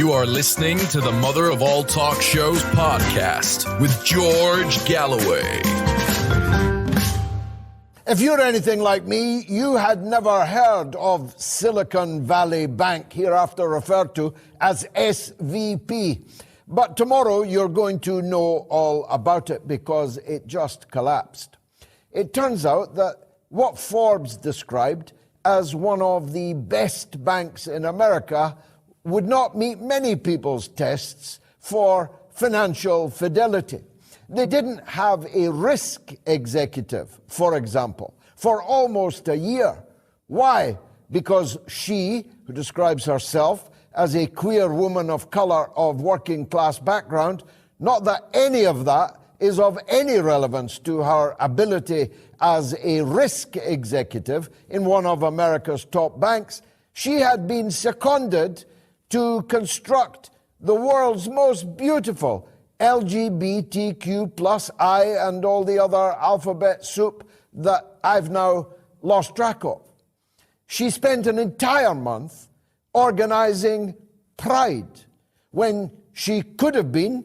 You are listening to the Mother of All Talk Shows podcast with George Galloway. If you're anything like me, you had never heard of Silicon Valley Bank, hereafter referred to as SVP. But tomorrow you're going to know all about it because it just collapsed. It turns out that what Forbes described as one of the best banks in America would not meet many people's tests for financial fidelity. They didn't have a risk executive, for example, for almost a year. Why? Because she, who describes herself as a queer woman of color of working class background, not that any of that is of any relevance to her ability as a risk executive in one of America's top banks, she had been seconded to construct the world's most beautiful LGBTQ plus I and all the other alphabet soup that I've now lost track of. She spent an entire month organizing Pride when she could have been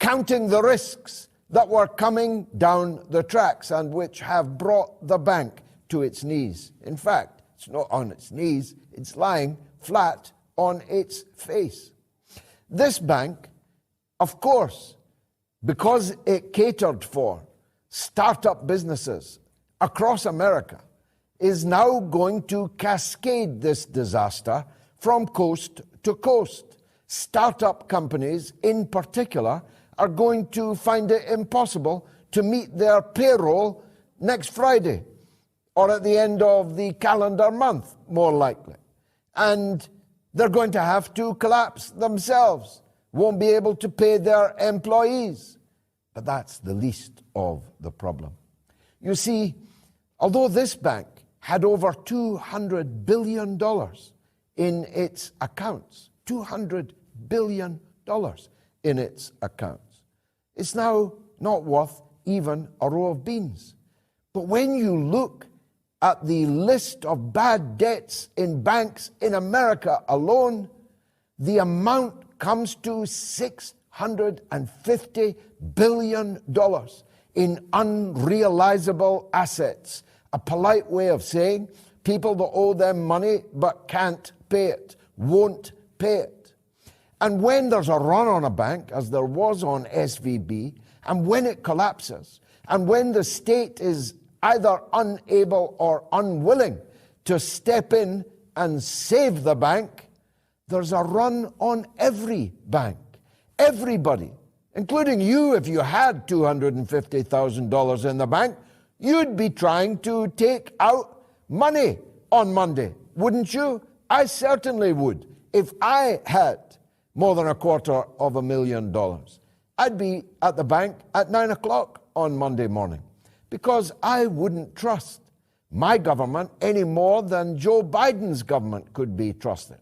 counting the risks that were coming down the tracks and which have brought the bank to its knees. In fact, it's not on its knees, it's lying flat on its face. This bank, of course, because it catered for startup businesses across America, is now going to cascade this disaster from coast to coast. Startup companies, in particular, are going to find it impossible to meet their payroll next Friday, or at the end of the calendar month, more likely. And they're going to have to collapse themselves, won't be able to pay their employees. But that's the least of the problem. You see, although this bank had over $200 billion in its accounts, $200 billion in its accounts, it's now not worth even a row of beans. But when you look at the list of bad debts in banks in America alone, the amount comes to $650 billion in unrealizable assets. A polite way of saying people that owe them money but can't pay it, won't pay it. And when there's a run on a bank, as there was on SVB, and when it collapses, and when the state is either unable or unwilling to step in and save the bank, there's a run on every bank. Everybody, including you, if you had $250,000 in the bank, you'd be trying to take out money on Monday, wouldn't you? I certainly would. If I had more than $250,000, I'd be at the bank at 9 o'clock on Monday morning, because I wouldn't trust my government any more than Joe Biden's government could be trusted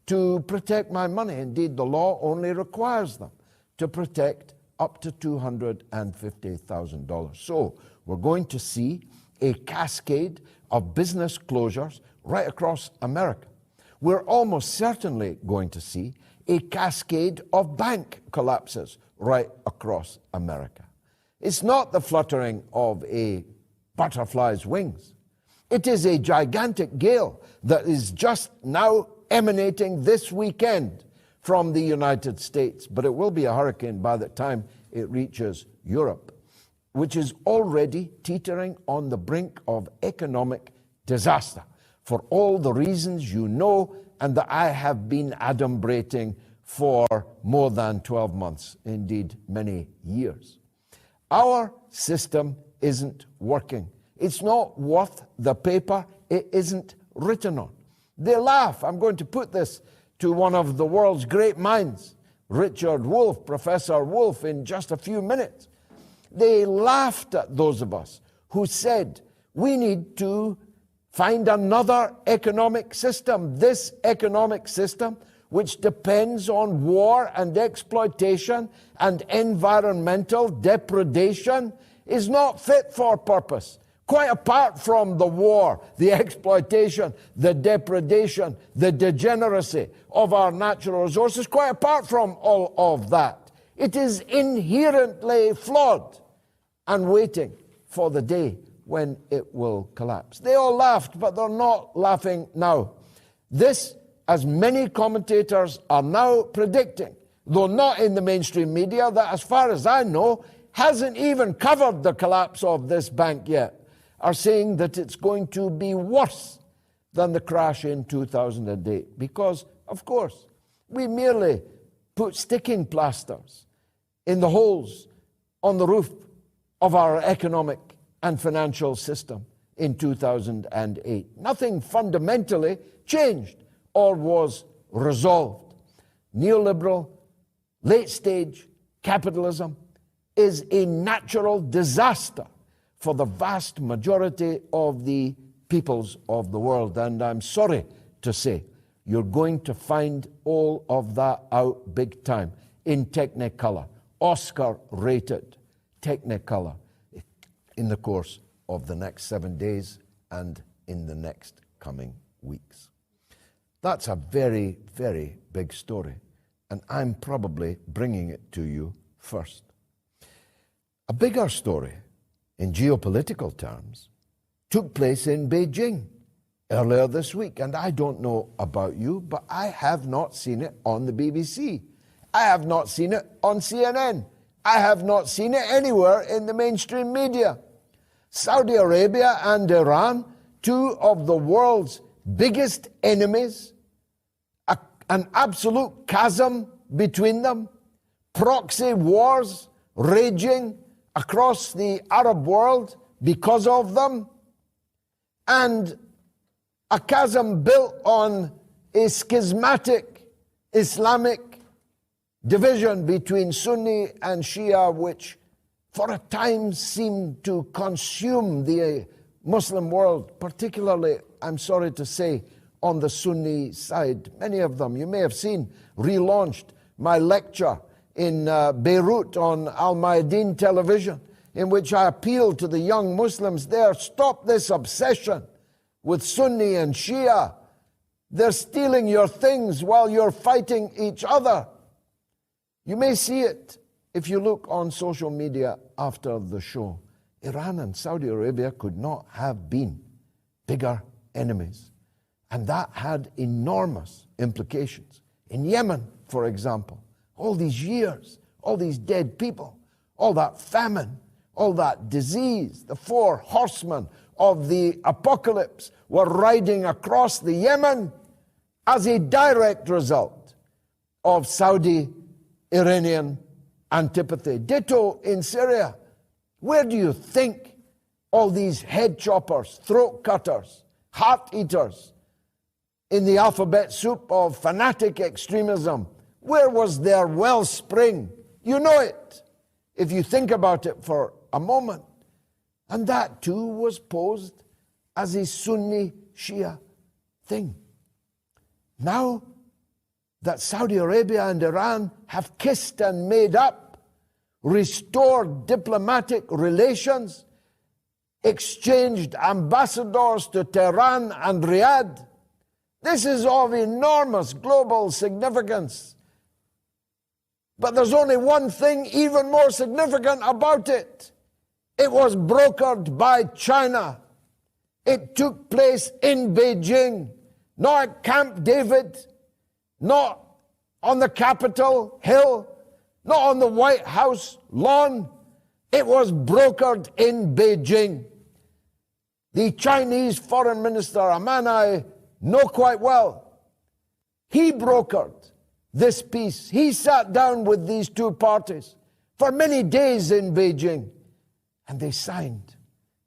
to protect my money. Indeed, the law only requires them to protect up to $250,000. So we're going to see a cascade of business closures right across America. We're almost certainly going to see a cascade of bank collapses right across America. It's not the fluttering of a butterfly's wings. It is a gigantic gale that is just now emanating this weekend from the United States, but it will be a hurricane by the time it reaches Europe, which is already teetering on the brink of economic disaster for all the reasons you know and that I have been adumbrating for more than 12 months, indeed many years. Our system isn't working. It's not worth the paper it isn't written on. They laugh. I'm going to put this to one of the world's great minds, Richard Wolff, Professor Wolff, in just a few minutes. They laughed at those of us who said, we need to find another economic system. This economic system, which depends on war and exploitation and environmental depredation, is not fit for purpose. quite apart from the war, the exploitation, the depredation, the degeneracy of our natural resources, quite apart from all of that, it is inherently flawed and waiting for the day when it will collapse. They all laughed, but they're not laughing now. This, as many commentators are now predicting, though not in the mainstream media, that as far as I know, hasn't even covered the collapse of this bank yet, are saying that it's going to be worse than the crash in 2008. Because, of course, we merely put sticking plasters in the holes on the roof of our economic and financial system in 2008. Nothing fundamentally changed or was resolved. Neoliberal, late-stage capitalism is a natural disaster for the vast majority of the peoples of the world. And I'm sorry to say, you're going to find all of that out big time in Technicolor, Oscar-rated Technicolor, in the course of the next 7 days and in the next coming weeks. That's a very, very big story, and I'm probably bringing it to you first. A bigger story, in geopolitical terms, took place in Beijing earlier this week, and I don't know about you, but I have not seen it on the BBC. I have not seen it on CNN. I have not seen it anywhere in the mainstream media. Saudi Arabia and Iran, two of the world's biggest enemies, an absolute chasm between them, proxy wars raging across the Arab world because of them, and a chasm built on a schismatic Islamic division between Sunni and Shia, which for a time seemed to consume the Muslim world, particularly, I'm sorry to say, on the Sunni side. Many of them, you may have seen, relaunched my lecture in Beirut on Al Mayadeen television, in which I appealed to the young Muslims there, stop this obsession with Sunni and Shia. They're stealing your things while you're fighting each other. You may see it if you look on social media after the show. Iran and Saudi Arabia could not have been bigger enemies. And that had enormous implications. In Yemen, for example, all these years, all these dead people, all that famine, all that disease, the four horsemen of the apocalypse were riding across the Yemen as a direct result of Saudi-Iranian antipathy. Ditto in Syria. Where do you think all these head choppers, throat cutters, heart eaters in the alphabet soup of fanatic extremism, where was their wellspring? You know it, if you think about it for a moment. And that too was posed as a Sunni-Shia thing. Now that Saudi Arabia and Iran have kissed and made up, restored diplomatic relations, exchanged ambassadors to Tehran and Riyadh, this is of enormous global significance. But there's only one thing even more significant about it. It was brokered by China. It took place in Beijing, not at Camp David, not on the Capitol Hill, not on the White House lawn. It was brokered in Beijing. The Chinese foreign minister, a man I know quite well, he brokered this peace. He sat down with these two parties for many days in Beijing, and they signed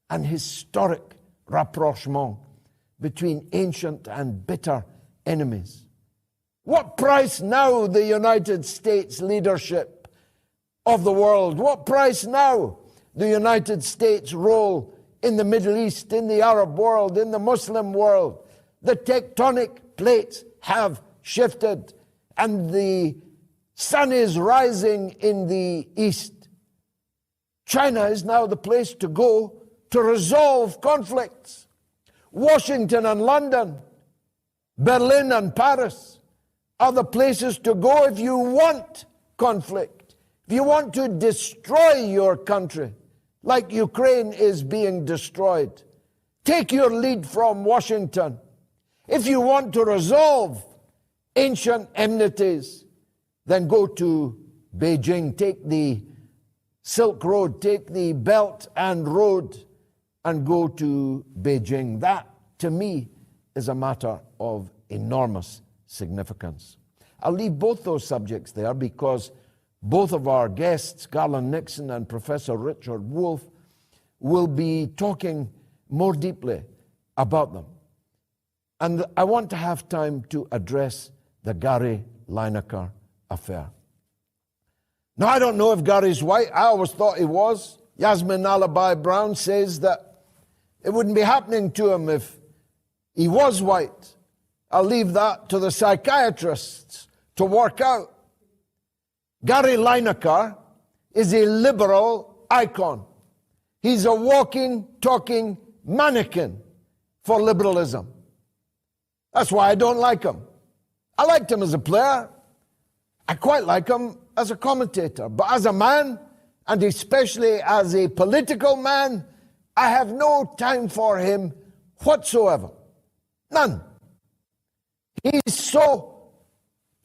an historic rapprochement between ancient and bitter enemies. What price now the United States leadership of the world? What price now the United States role in the Middle East, in the Arab world, in the Muslim world? The tectonic plates have shifted, and the sun is rising in the east. China is now the place to go to resolve conflicts. Washington and London, Berlin and Paris are the places to go if you want conflict. If you want to destroy your country, like Ukraine is being destroyed, take your lead from Washington. If you want to resolve ancient enmities, then go to Beijing. Take the Silk Road, take the Belt and Road, and go to Beijing. That, to me, is a matter of enormous significance. I'll leave both those subjects there because both of our guests, Garland Nixon and Professor Richard Wolff, will be talking more deeply about them. And I want to have time to address the Gary Lineker affair. Now, I don't know if Gary's white. I always thought he was. Yasmin Alibi Brown says that it wouldn't be happening to him if he was white. I'll leave that to the psychiatrists to work out. Gary Lineker is a liberal icon. He's a walking, talking mannequin for liberalism. That's why I don't like him. I liked him as a player. I quite like him as a commentator. But as a man, and especially as a political man, I have no time for him whatsoever. None. He's so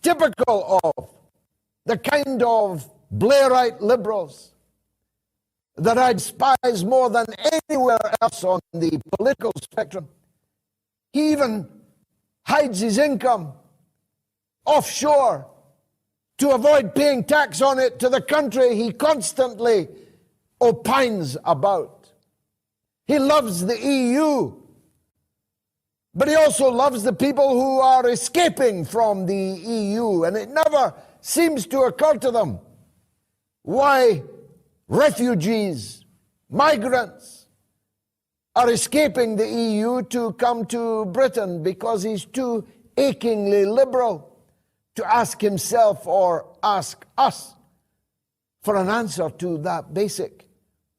typical of the kind of Blairite liberals that I despise more than anywhere else on the political spectrum. He even hides his income offshore to avoid paying tax on it to the country he constantly opines about. He loves the EU, but he also loves the people who are escaping from the EU, and it never seems to occur to them why refugees, migrants are escaping the EU to come to Britain, because he's too achingly liberal to ask himself or ask us for an answer to that basic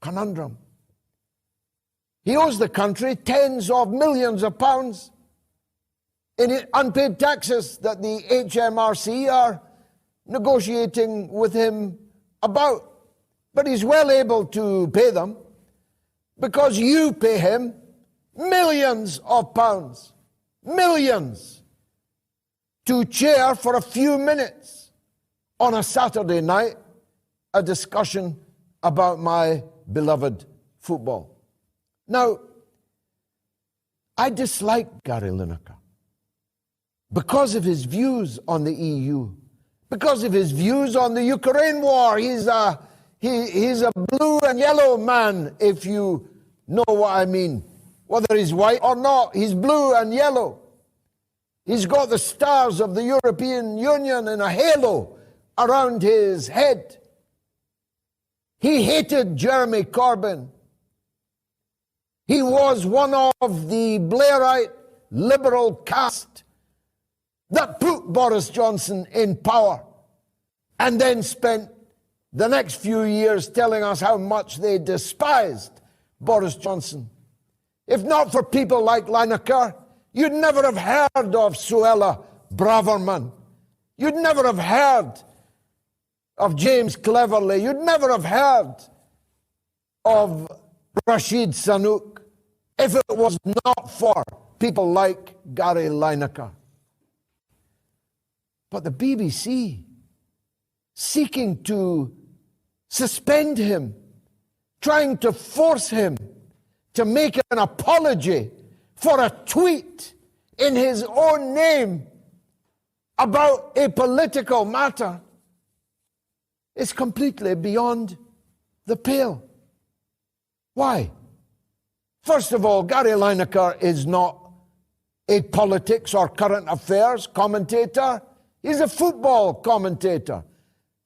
conundrum. He owes the country tens of millions of pounds in unpaid taxes that the HMRC are negotiating with him about. But he's well able to pay them because you pay him millions of pounds, millions, to chair for a few minutes on a Saturday night a discussion about my beloved football. Now, I dislike Gary Lineker because of his views on the EU, because of his views on the Ukraine war. He's a blue and yellow man, if you know what I mean. Whether he's white or not, he's blue and yellow. He's got the stars of the European Union in a halo around his head. He hated Jeremy Corbyn. He was one of the Blairite liberal caste that put Boris Johnson in power and then spent the next few years telling us how much they despised Boris Johnson. If not for people like Lineker, you'd never have heard of Suella Braverman. You'd never have heard of James Cleverly. You'd never have heard of Rashid Sunak if it was not for people like Gary Lineker. But the BBC, seeking to suspend him, trying to force him to make an apology for a tweet in his own name about a political matter, is completely beyond the pale. Why? First of all, Gary Lineker is not a politics or current affairs commentator. He's a football commentator.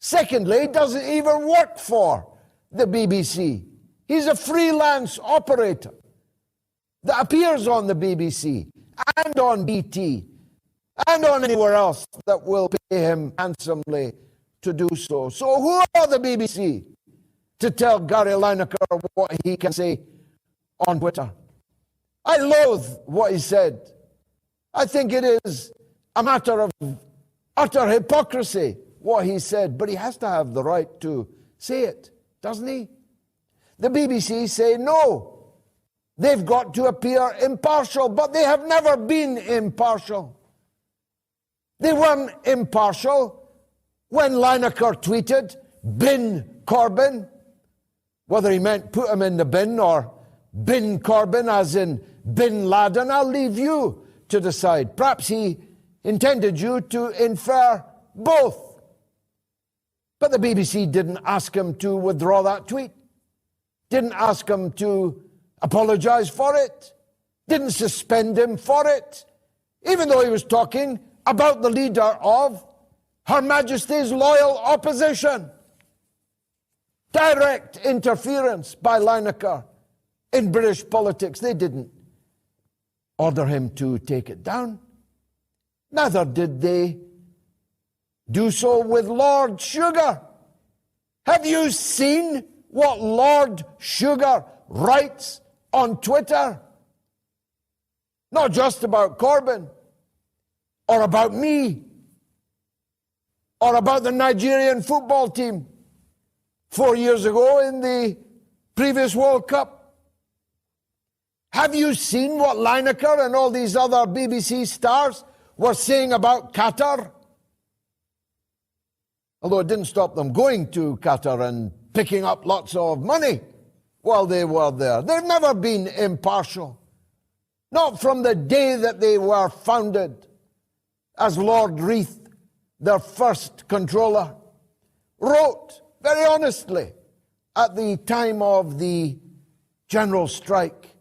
Secondly, he doesn't even work for the BBC. He's a freelance operator that appears on the BBC and on BT and on anywhere else that will pay him handsomely to do so. So who are the BBC to tell Gary Lineker what he can say on Twitter. I loathe what he said. I think it is a matter of utter hypocrisy, what he said, but he has to have the right to say it, doesn't he? The BBC say no. They've got to appear impartial, but they have never been impartial. They weren't impartial when Lineker tweeted, "Bin Corbyn," whether he meant put him in the bin or bin Corbyn as in bin Laden, I'll leave you to decide. Perhaps he intended you to infer both. But the BBC didn't ask him to withdraw that tweet, didn't ask him to apologize for it, didn't suspend him for it, even though he was talking about the leader of Her Majesty's loyal opposition. Direct interference by Lineker in British politics. They didn't order him to take it down. Neither did they do so with Lord Sugar. Have you seen what Lord Sugar writes on Twitter? Not just about Corbyn, or about me, or about the Nigerian football team 4 years ago in the previous World Cup. Have you seen what Lineker and all these other BBC stars were saying about Qatar? Although it didn't stop them going to Qatar and picking up lots of money while they were there. They've never been impartial. Not from the day that they were founded, as Lord Reith, their first controller, wrote very honestly at the time of the general strike.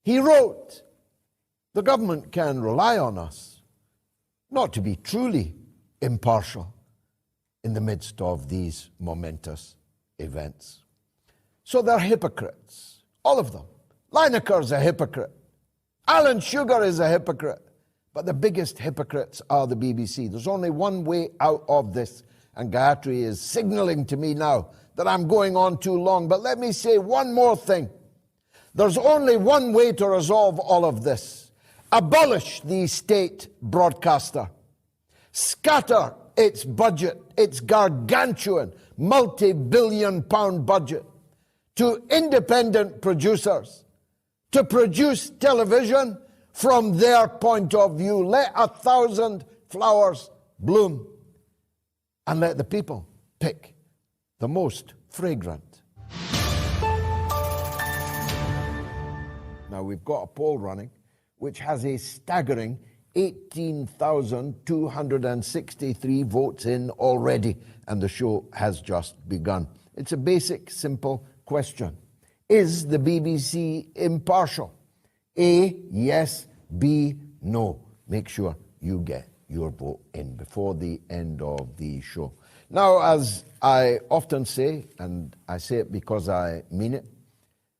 He wrote, "The government can rely on us not to be truly impartial in the midst of these momentous events." So they're hypocrites, all of them. Lineker's a hypocrite. Alan Sugar is a hypocrite. But the biggest hypocrites are the BBC. There's only one way out of this, and Gayatri is signaling to me now that I'm going on too long. But let me say one more thing. There's only one way to resolve all of this. Abolish the state broadcaster. Scatter its budget, its gargantuan, multi-billion-pound budget, to independent producers to produce television from their point of view. Let 1,000 flowers bloom, and let the people pick the most fragrant. Now, we've got a poll running which has a staggering 18,263 votes in already, and the show has just begun. It's a basic, simple question. Is the BBC impartial? A, yes. B, no. Make sure you get your vote in before the end of the show. Now, as I often say, and I say it because I mean it,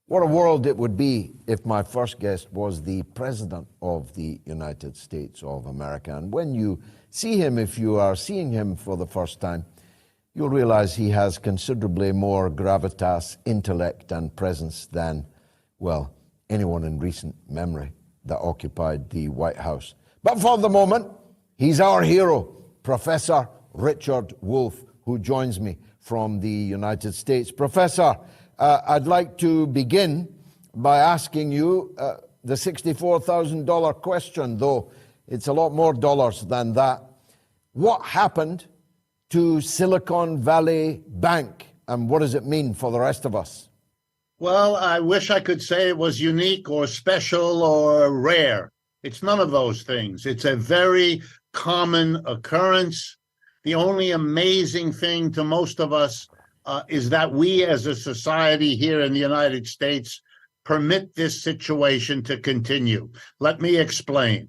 what a world it would be if my first guest was the President of the United States of America. And when you see him, if you are seeing him for the first time, you'll realize he has considerably more gravitas, intellect, and presence than, well, anyone in recent memory that occupied the White House. But for the moment, he's our hero, Professor Richard Wolff, who joins me from the United States. Professor, I'd like to begin by asking you the $64,000 question, though it's a lot more dollars than that. What happened to Silicon Valley Bank, and what does it mean for the rest of us? Well, I wish I could say it was unique or special or rare. It's none of those things. It's a very common occurrence. The only amazing thing to most of us is that we as a society here in the United States permit this situation to continue. Let me explain.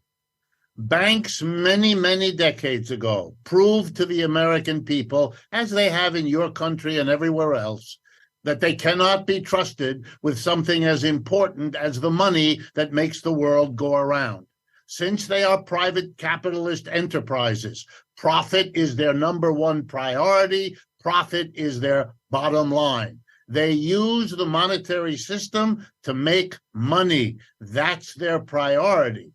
Banks many, many decades ago proved to the American people, as they have in your country and everywhere else, that they cannot be trusted with something as important as the money that makes the world go around. Since they are private capitalist enterprises, profit is their number one priority. Profit is their bottom line. They use the monetary system to make money. That's their priority.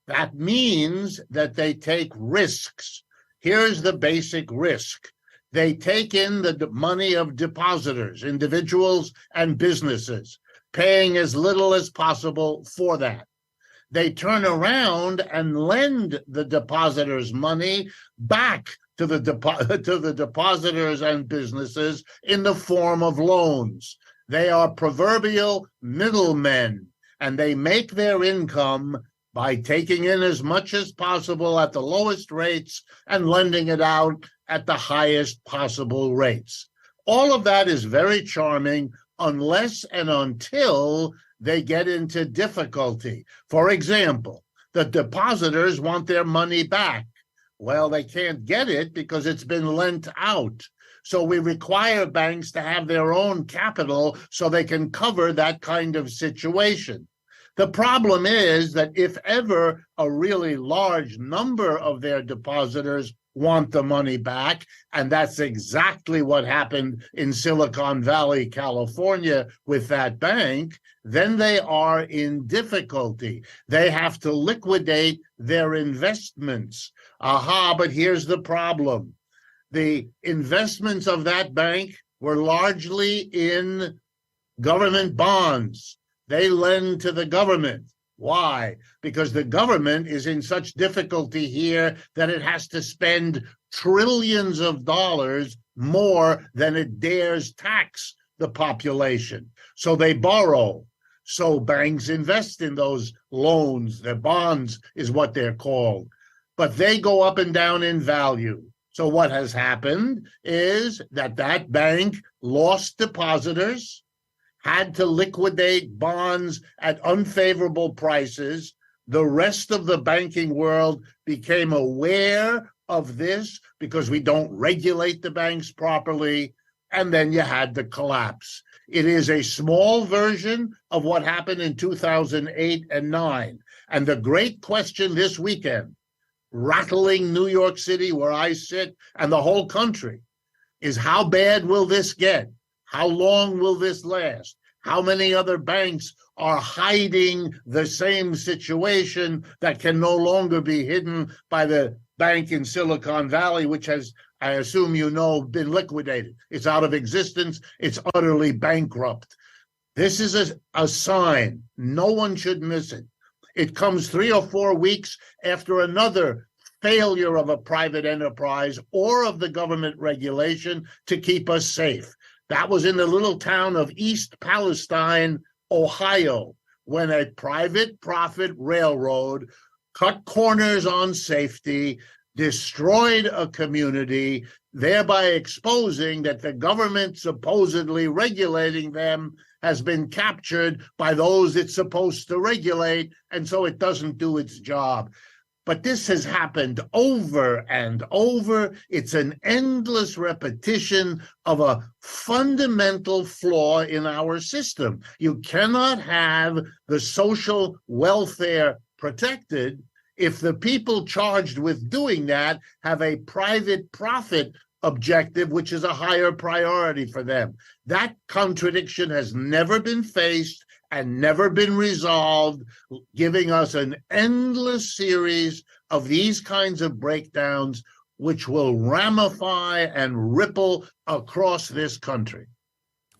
That means that they take risks. Here's the basic risk. They take in the money of depositors, individuals and businesses, paying as little as possible for that. They turn around and lend the depositors' money back to the depositors and businesses in the form of loans. They are proverbial middlemen, and they make their income by taking in as much as possible at the lowest rates and lending it out at the highest possible rates. All of that is very charming unless and until they get into difficulty. For example, the depositors want their money back. Well, they can't get it because it's been lent out. So we require banks to have their own capital so they can cover that kind of situation. The problem is that if ever a really large number of their depositors want the money back, and that's exactly what happened in Silicon Valley, California with that bank, then they are in difficulty. They have to liquidate their investments. But here's the problem. The investments of that bank were largely in government bonds. They lend to the government. Why? Because the government is in such difficulty here that it has to spend trillions of dollars more than it dares tax the population. So they borrow. So banks invest in those loans. Their bonds is what they're called. But they go up and down in value. So what has happened is that bank lost depositors, had to liquidate bonds at unfavorable prices. The rest of the banking world became aware of this because we don't regulate the banks properly, and then you had the collapse. It is a small version of what happened in 2008 and 9. And the great question this weekend, rattling New York City, where I sit, and the whole country, is how bad will this get? How long will this last? How many other banks are hiding the same situation that can no longer be hidden by the bank in Silicon Valley, which has, I assume you know, been liquidated? It's out of existence. It's utterly bankrupt. This is a sign. No one should miss it. It comes 3 or 4 weeks after another failure of a private enterprise or of the government regulation to keep us safe. That was in the little town of East Palestine, Ohio, when a private profit railroad cut corners on safety, destroyed a community, thereby exposing that the government supposedly regulating them has been captured by those it's supposed to regulate, and so it doesn't do its job. But this has happened over and over. It's an endless repetition of a fundamental flaw in our system. You cannot have the social welfare protected if the people charged with doing that have a private profit objective, which is a higher priority for them. That contradiction has never been faced and never been resolved, giving us an endless series of these kinds of breakdowns, which will ramify and ripple across this country.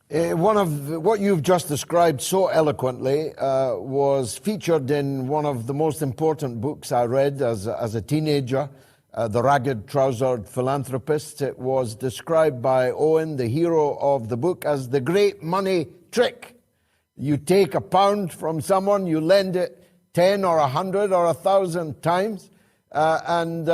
One of what you've just described so eloquently was featured in one of the most important books I read as a teenager, The Ragged-Trousered Philanthropist. It was described by Owen, the hero of the book, as the great money trick. You take £1 from someone, you lend it 10 or 100 or 1,000 times, and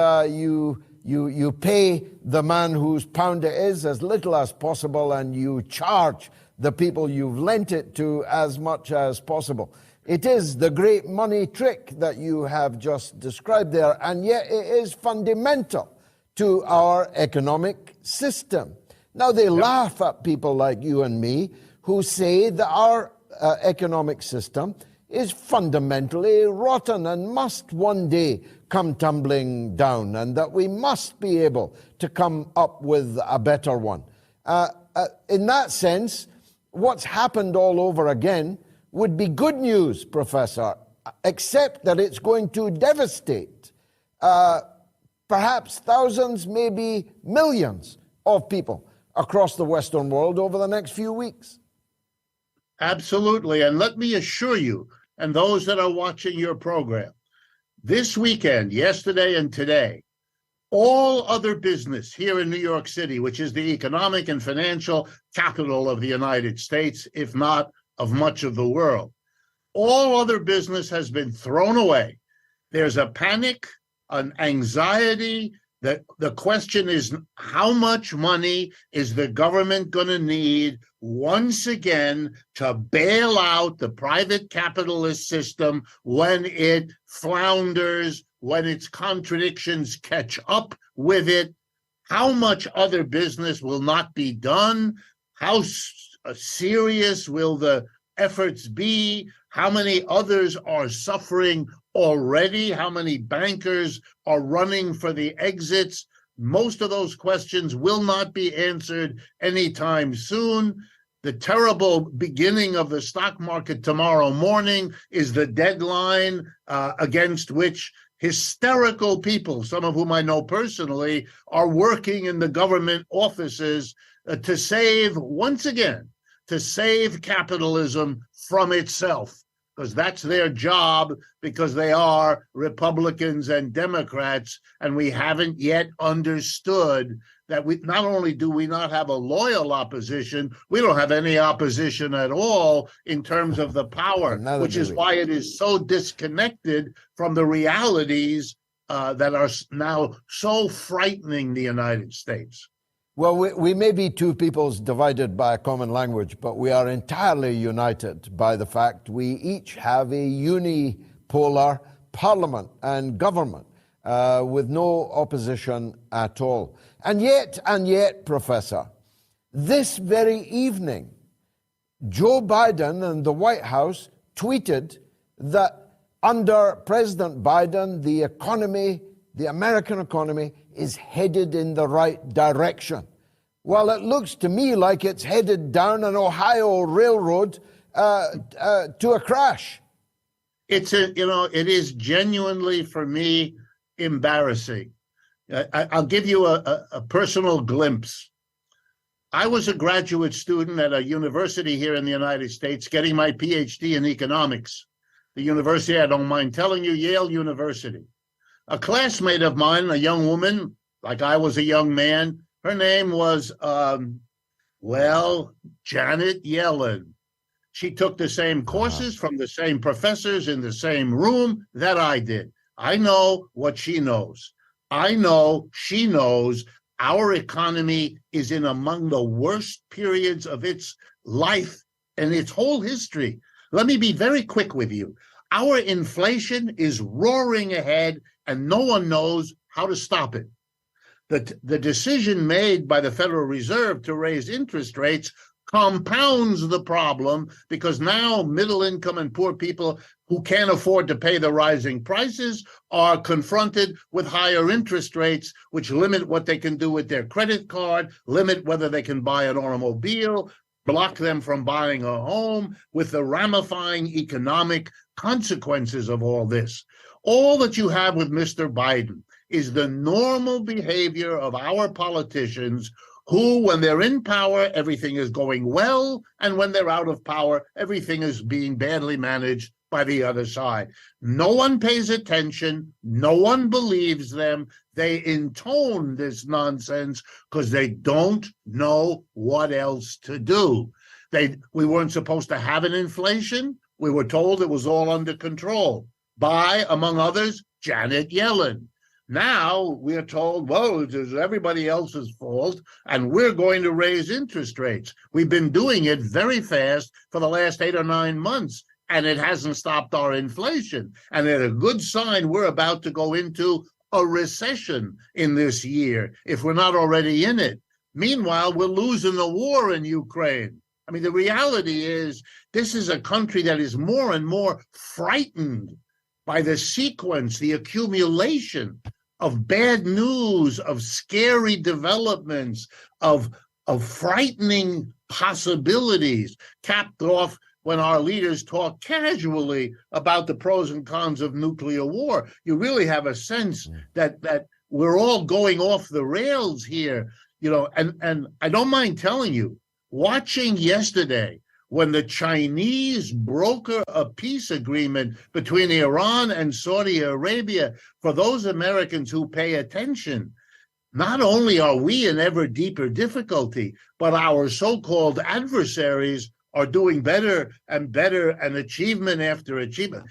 you pay the man whose pound it is as little as possible, and you charge the people you've lent it to as much as possible. It is the great money trick that you have just described there, and yet it is fundamental to our economic system. Now, they laugh at people like you and me who say that our economic system is fundamentally rotten and must one day come tumbling down, and that we must be able to come up with a better one. In that sense, what's happened all over again would be good news, Professor, except that it's going to devastate perhaps thousands, maybe millions of people across the Western world over the next few weeks. Absolutely. And let me assure you, and those that are watching your program, this weekend, yesterday and today, all other business here in New York City, which is the economic and financial capital of the United States, if not of much of the world, all other business has been thrown away. There's a panic, an anxiety. The question is, how much money is the government going to need once again to bail out the private capitalist system when it flounders, when its contradictions catch up with it? How much other business will not be done? How serious will the efforts be? How many others are suffering already? How many bankers are running for the exits? Most of those questions will not be answered anytime soon. The terrible beginning of the stock market tomorrow morning is the deadline against which hysterical people, some of whom I know personally, are working in the government offices to save, once again, to save capitalism from itself, because that's their job, because they are Republicans and Democrats, and we haven't yet understood that we not only do we not have a loyal opposition, we don't have any opposition at all in terms of the power, which is why it is so disconnected from the realities that are now so frightening the United States. Well, we may be two peoples divided by a common language, but we are entirely united by the fact we each have a unipolar parliament and government with no opposition at all. And yet, Professor, this very evening, Joe Biden and the White House tweeted that under President Biden, the economy, the American economy, is headed in the right direction. Well, it looks to me like it's headed down an Ohio railroad to a crash. It is genuinely, for me, embarrassing. I'll give you a personal glimpse. I was a graduate student at a university here in the United States getting my PhD in economics. The university, I don't mind telling you, Yale University. A classmate of mine, a young woman, like I was a young man, her name was, Janet Yellen. She took the same courses from the same professors in the same room that I did. I know what she knows. I know she knows our economy is in among the worst periods of its life and its whole history. Let me be very quick with you. Our inflation is roaring ahead and no one knows how to stop it. The decision made by the Federal Reserve to raise interest rates compounds the problem, because now middle income and poor people who can't afford to pay the rising prices are confronted with higher interest rates, which limit what they can do with their credit card, limit whether they can buy an automobile, block them from buying a home, with the ramifying economic consequences of all this. All that you have with Mr. Biden is the normal behavior of our politicians who, when they're in power, everything is going well, and when they're out of power, everything is being badly managed by the other side. No one pays attention. No one believes them. They intone this nonsense because they don't know what else to do. We weren't supposed to have an inflation. We were told it was all under control by, among others, Janet Yellen. Now we're told, it is everybody else's fault, and we're going to raise interest rates. We've been doing it very fast for the last 8 or 9 months, and it hasn't stopped our inflation. And it's a good sign we're about to go into a recession in this year, if we're not already in it. Meanwhile, we're losing the war in Ukraine. I mean, the reality is this is a country that is more and more frightened by the sequence, the accumulation of bad news, of scary developments, of frightening possibilities, capped off when our leaders talk casually about the pros and cons of nuclear war. You really have a sense that we're all going off the rails here, and I don't mind telling you, watching yesterday when the Chinese broker a peace agreement between Iran and Saudi Arabia, for those Americans who pay attention, not only are we in ever deeper difficulty, but our so-called adversaries are doing better and better, and achievement after achievement.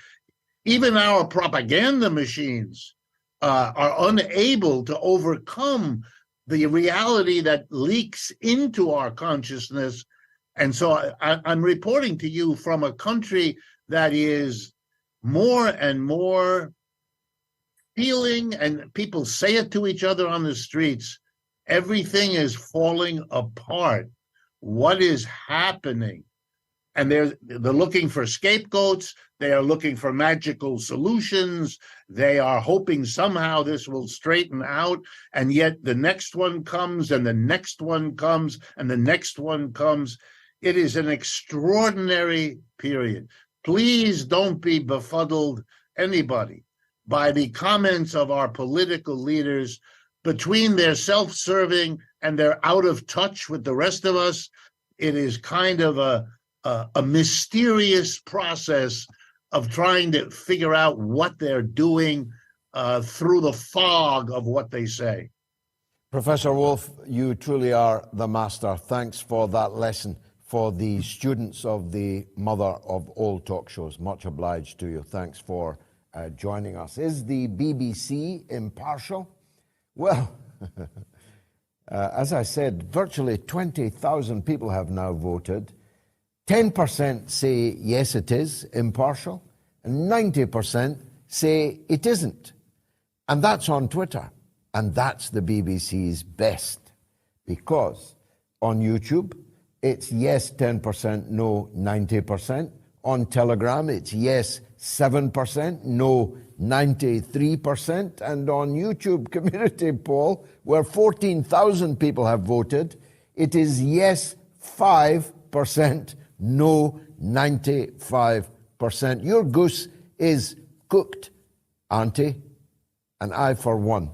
Even our propaganda machines are unable to overcome the reality that leaks into our consciousness. And so I'm reporting to you from a country that is more and more feeling, and people say it to each other on the streets, everything is falling apart. What is happening? And they're looking for scapegoats. They are looking for magical solutions. They are hoping somehow this will straighten out. And yet the next one comes, and the next one comes, and the next one comes. It is an extraordinary period. Please don't be befuddled, anybody, by the comments of our political leaders. Between their self-serving and their out of touch with the rest of us, it is kind of a mysterious process of trying to figure out what they're doing through the fog of what they say. Professor Wolff, you truly are the master. Thanks for that lesson for the students of the mother of all talk shows. Much obliged to you. Thanks for joining us. Is the BBC impartial? Well, as I said, virtually 20,000 people have now voted. 10% say yes, it is impartial, and 90% say it isn't. And that's on Twitter. And that's the BBC's best, because on YouTube, it's yes 10%, no 90%. On Telegram, it's yes 7%, no 93%. And on YouTube community poll, where 14,000 people have voted, it is yes 5%, no 95%. Your goose is cooked, Auntie. And I, for one,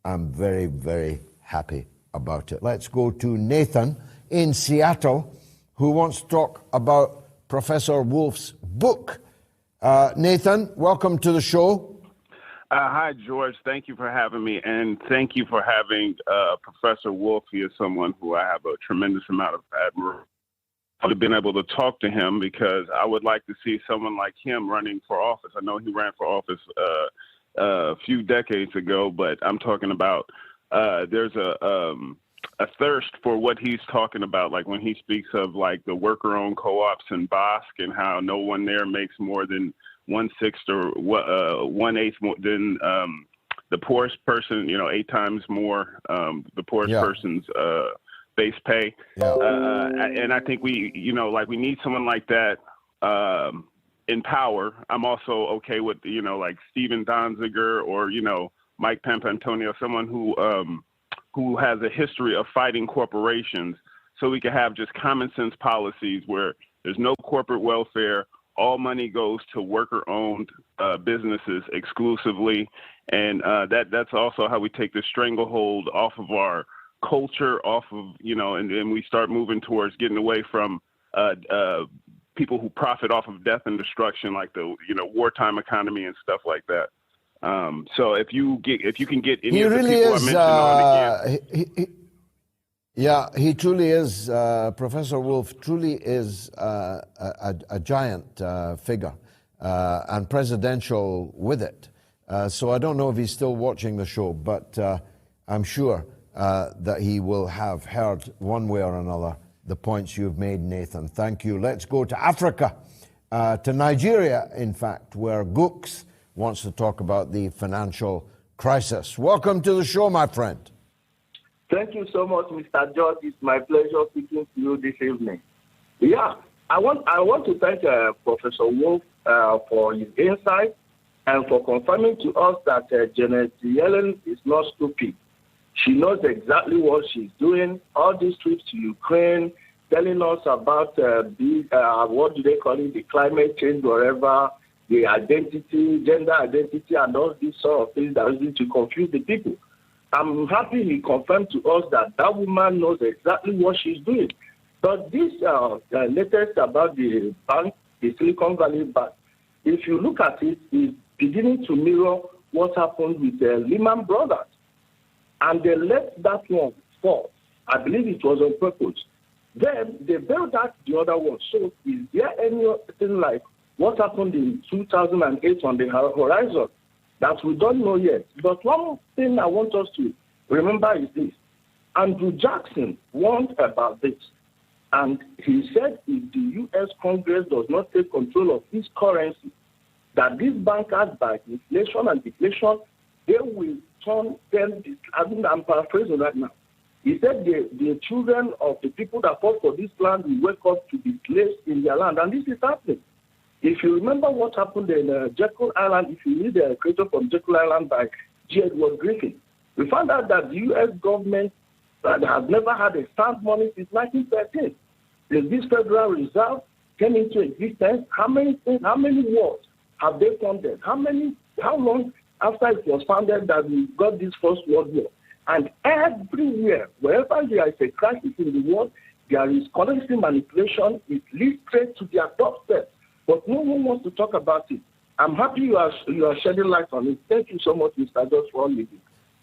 am very, very happy about it. Let's go to Nathan in Seattle, who wants to talk about Professor Wolff's book. Nathan, welcome to the show. Hi, George. Thank you for having me, and thank you for having Professor Wolff. He is someone who I have a tremendous amount of admiration. I've been able to talk to him because I would like to see someone like him running for office. I know he ran for office a few decades ago, but I'm talking about there's a thirst for what he's talking about, like when he speaks of like the worker-owned co-ops in Bosque and how no one there makes more than 1/6 or 1/8 more than the poorest person, 8 times more the poorest person's base pay. And I think we need someone like that in power. I'm also okay with, like Stephen Donziger or, Mike Pampantonio, someone who has a history of fighting corporations, so we can have just common sense policies where there's no corporate welfare. All money goes to worker-owned businesses exclusively. And that's also how we take the stranglehold off of our culture, off of, and we start moving towards getting away from people who profit off of death and destruction, like the, wartime economy and stuff like that. So if you can get any of the people I mentioned on again. He truly is, Professor Wolff truly is a giant figure and presidential with it. So I don't know if he's still watching the show, but I'm sure that he will have heard one way or another the points you've made, Nathan. Thank you. Let's go to Africa, to Nigeria, in fact, where Gooks wants to talk about the financial crisis. Welcome to the show, my friend. Thank you so much, Mr. George. It's my pleasure speaking to you this evening. Yeah, I want to thank Professor Wolff for his insight and for confirming to us that Janet Yellen is not stupid. She knows exactly what she's doing. All these trips to Ukraine, telling us about what do they call it, the climate change, whatever, the identity, gender identity, and all these sort of things that are used to confuse the people. I'm happy he confirmed to us that that woman knows exactly what she's doing. But this latest about the bank, the Silicon Valley Bank, if you look at it, it's beginning to mirror what happened with the Lehman Brothers. And they let that one fall. I believe it was on purpose. Then they bailed out the other one. So is there anything like what happened in 2008 on the horizon that we don't know yet? But one thing I want us to remember is this. Andrew Jackson warned about this. And he said if the U.S. Congress does not take control of this currency, that these bankers, by inflation and deflation, they will turn them, I'm paraphrasing right now. He said the children of the people that fought for this land will wake up to be slaves in their land. And this is happening. If you remember what happened in Jekyll Island, if you read the Creator from Jekyll Island by G. Edward Griffin, we found out that the U.S. government has never had a sound money since 1913. This Federal Reserve came into existence. How many wars have they funded? How long after it was founded that we got this First World War? And everywhere, wherever there is a crisis in the world, there is currency manipulation. It leads straight to their doorstep. But no one wants to talk about it. I'm happy you are shedding light on it. Thank you so much, Mr. George, for all you do.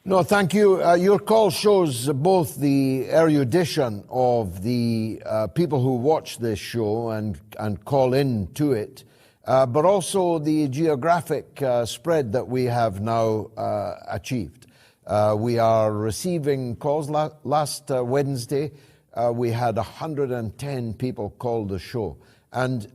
No, thank you. Your call shows both the erudition of the people who watch this show and call in to it, but also the geographic spread that we have now achieved. We are receiving calls. Last Wednesday, we had 110 people call the show, and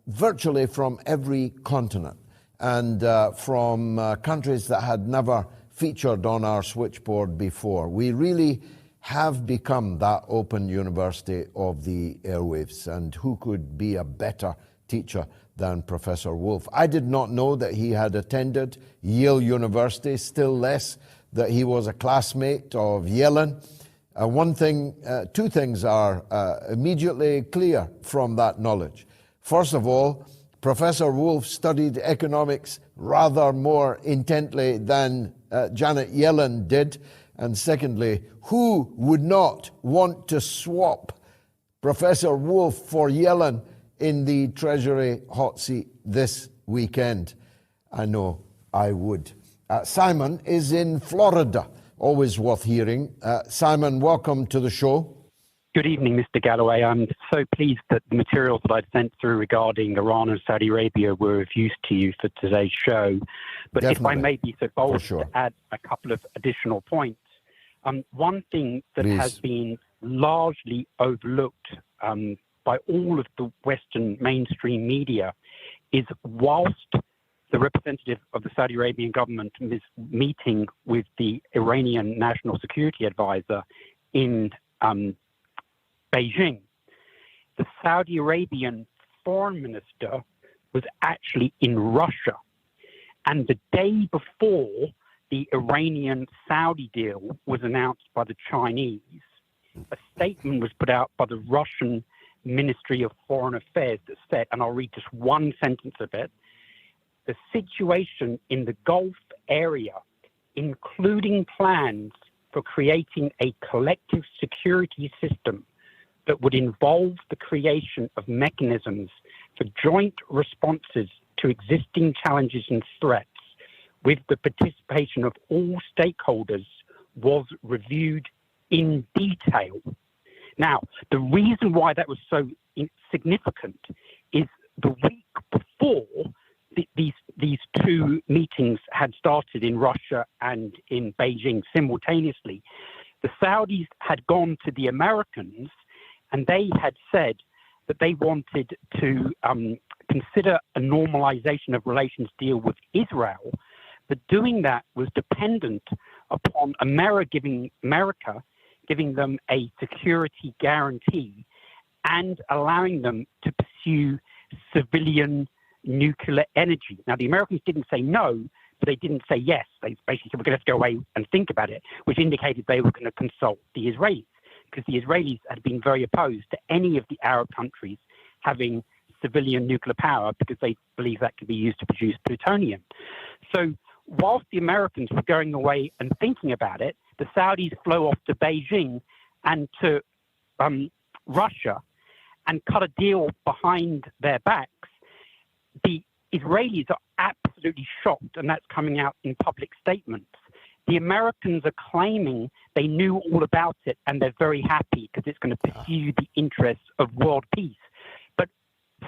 virtually from every continent, and from countries that had never featured on our switchboard before. We really have become that open university of the airwaves, and who could be a better teacher than Professor Wolff? I did not know that he had attended Yale University, still less that he was a classmate of Yellen. Two things are immediately clear from that knowledge. First of all, Professor Wolff studied economics rather more intently than Janet Yellen did. And secondly, who would not want to swap Professor Wolff for Yellen in the Treasury hot seat this weekend? I know I would. Simon is in Florida, always worth hearing. Simon, welcome to the show. Good evening, Mr. Galloway. I'm so pleased that the materials that I'd sent through regarding Iran and Saudi Arabia were of use to you for today's show. But Definitely. If I may be so bold sure. to add a couple of additional points. One thing that Please. has been largely overlooked by all of the Western mainstream media is whilst the representative of the Saudi Arabian government is meeting with the Iranian National Security Advisor in Beijing, the Saudi Arabian foreign minister was actually in Russia. And the day before the Iranian-Saudi deal was announced by the Chinese, a statement was put out by the Russian Ministry of Foreign Affairs that said, and I'll read just one sentence of it, the situation in the Gulf area, including plans for creating a collective security system that would involve the creation of mechanisms for joint responses to existing challenges and threats with the participation of all stakeholders was reviewed in detail. Now, the reason why that was so significant is the week before these two meetings had started in Russia and in Beijing simultaneously, the Saudis had gone to the Americans and they had said that they wanted to consider a normalization of relations deal with Israel, but doing that was dependent upon America giving them a security guarantee and allowing them to pursue civilian nuclear energy. Now, the Americans didn't say no, but they didn't say yes. They basically said, we're going to have to go away and think about it, which indicated they were going to consult the Israelis. because the Israelis had been very opposed to any of the Arab countries having civilian nuclear power because they believe that could be used to produce plutonium. So whilst the Americans were going away and thinking about it, the Saudis flew off to Beijing and to Russia and cut a deal behind their backs. The Israelis are absolutely shocked, and that's coming out in public statements. The Americans are claiming they knew all about it, and they're very happy because it's going to pursue the interests of world peace. But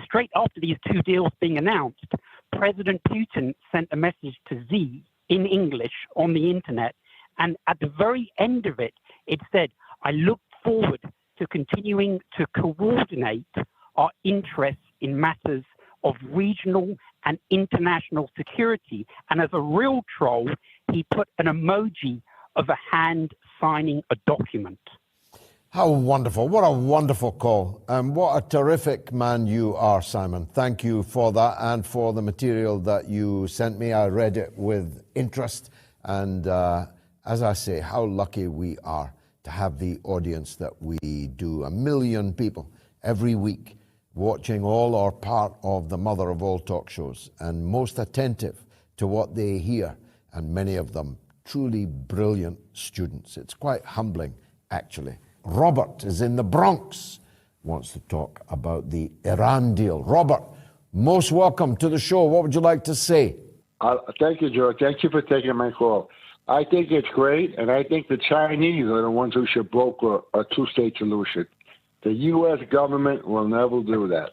straight after these two deals being announced, President Putin sent a message to Z in English on the internet, and at the very end of it, it said, "I look forward to continuing to coordinate our interests in matters of regional and international security." And as a real troll, he put an emoji of a hand signing a document. How wonderful. What a wonderful call. And what a terrific man you are, Simon. Thank you for that and for the material that you sent me. I read it with interest. And as I say, how lucky we are to have the audience that we do. 1 million people every week watching all or part of the mother of all talk shows and most attentive to what they hear, and many of them truly brilliant students. It's quite humbling, actually. Robert is in the Bronx, wants to talk about the Iran deal. Robert, most welcome to the show. What would you like to say? Thank you, George. Thank you for taking my call. I think it's great, and I think the Chinese are the ones who should broker a two-state solution. The U.S. government will never do that.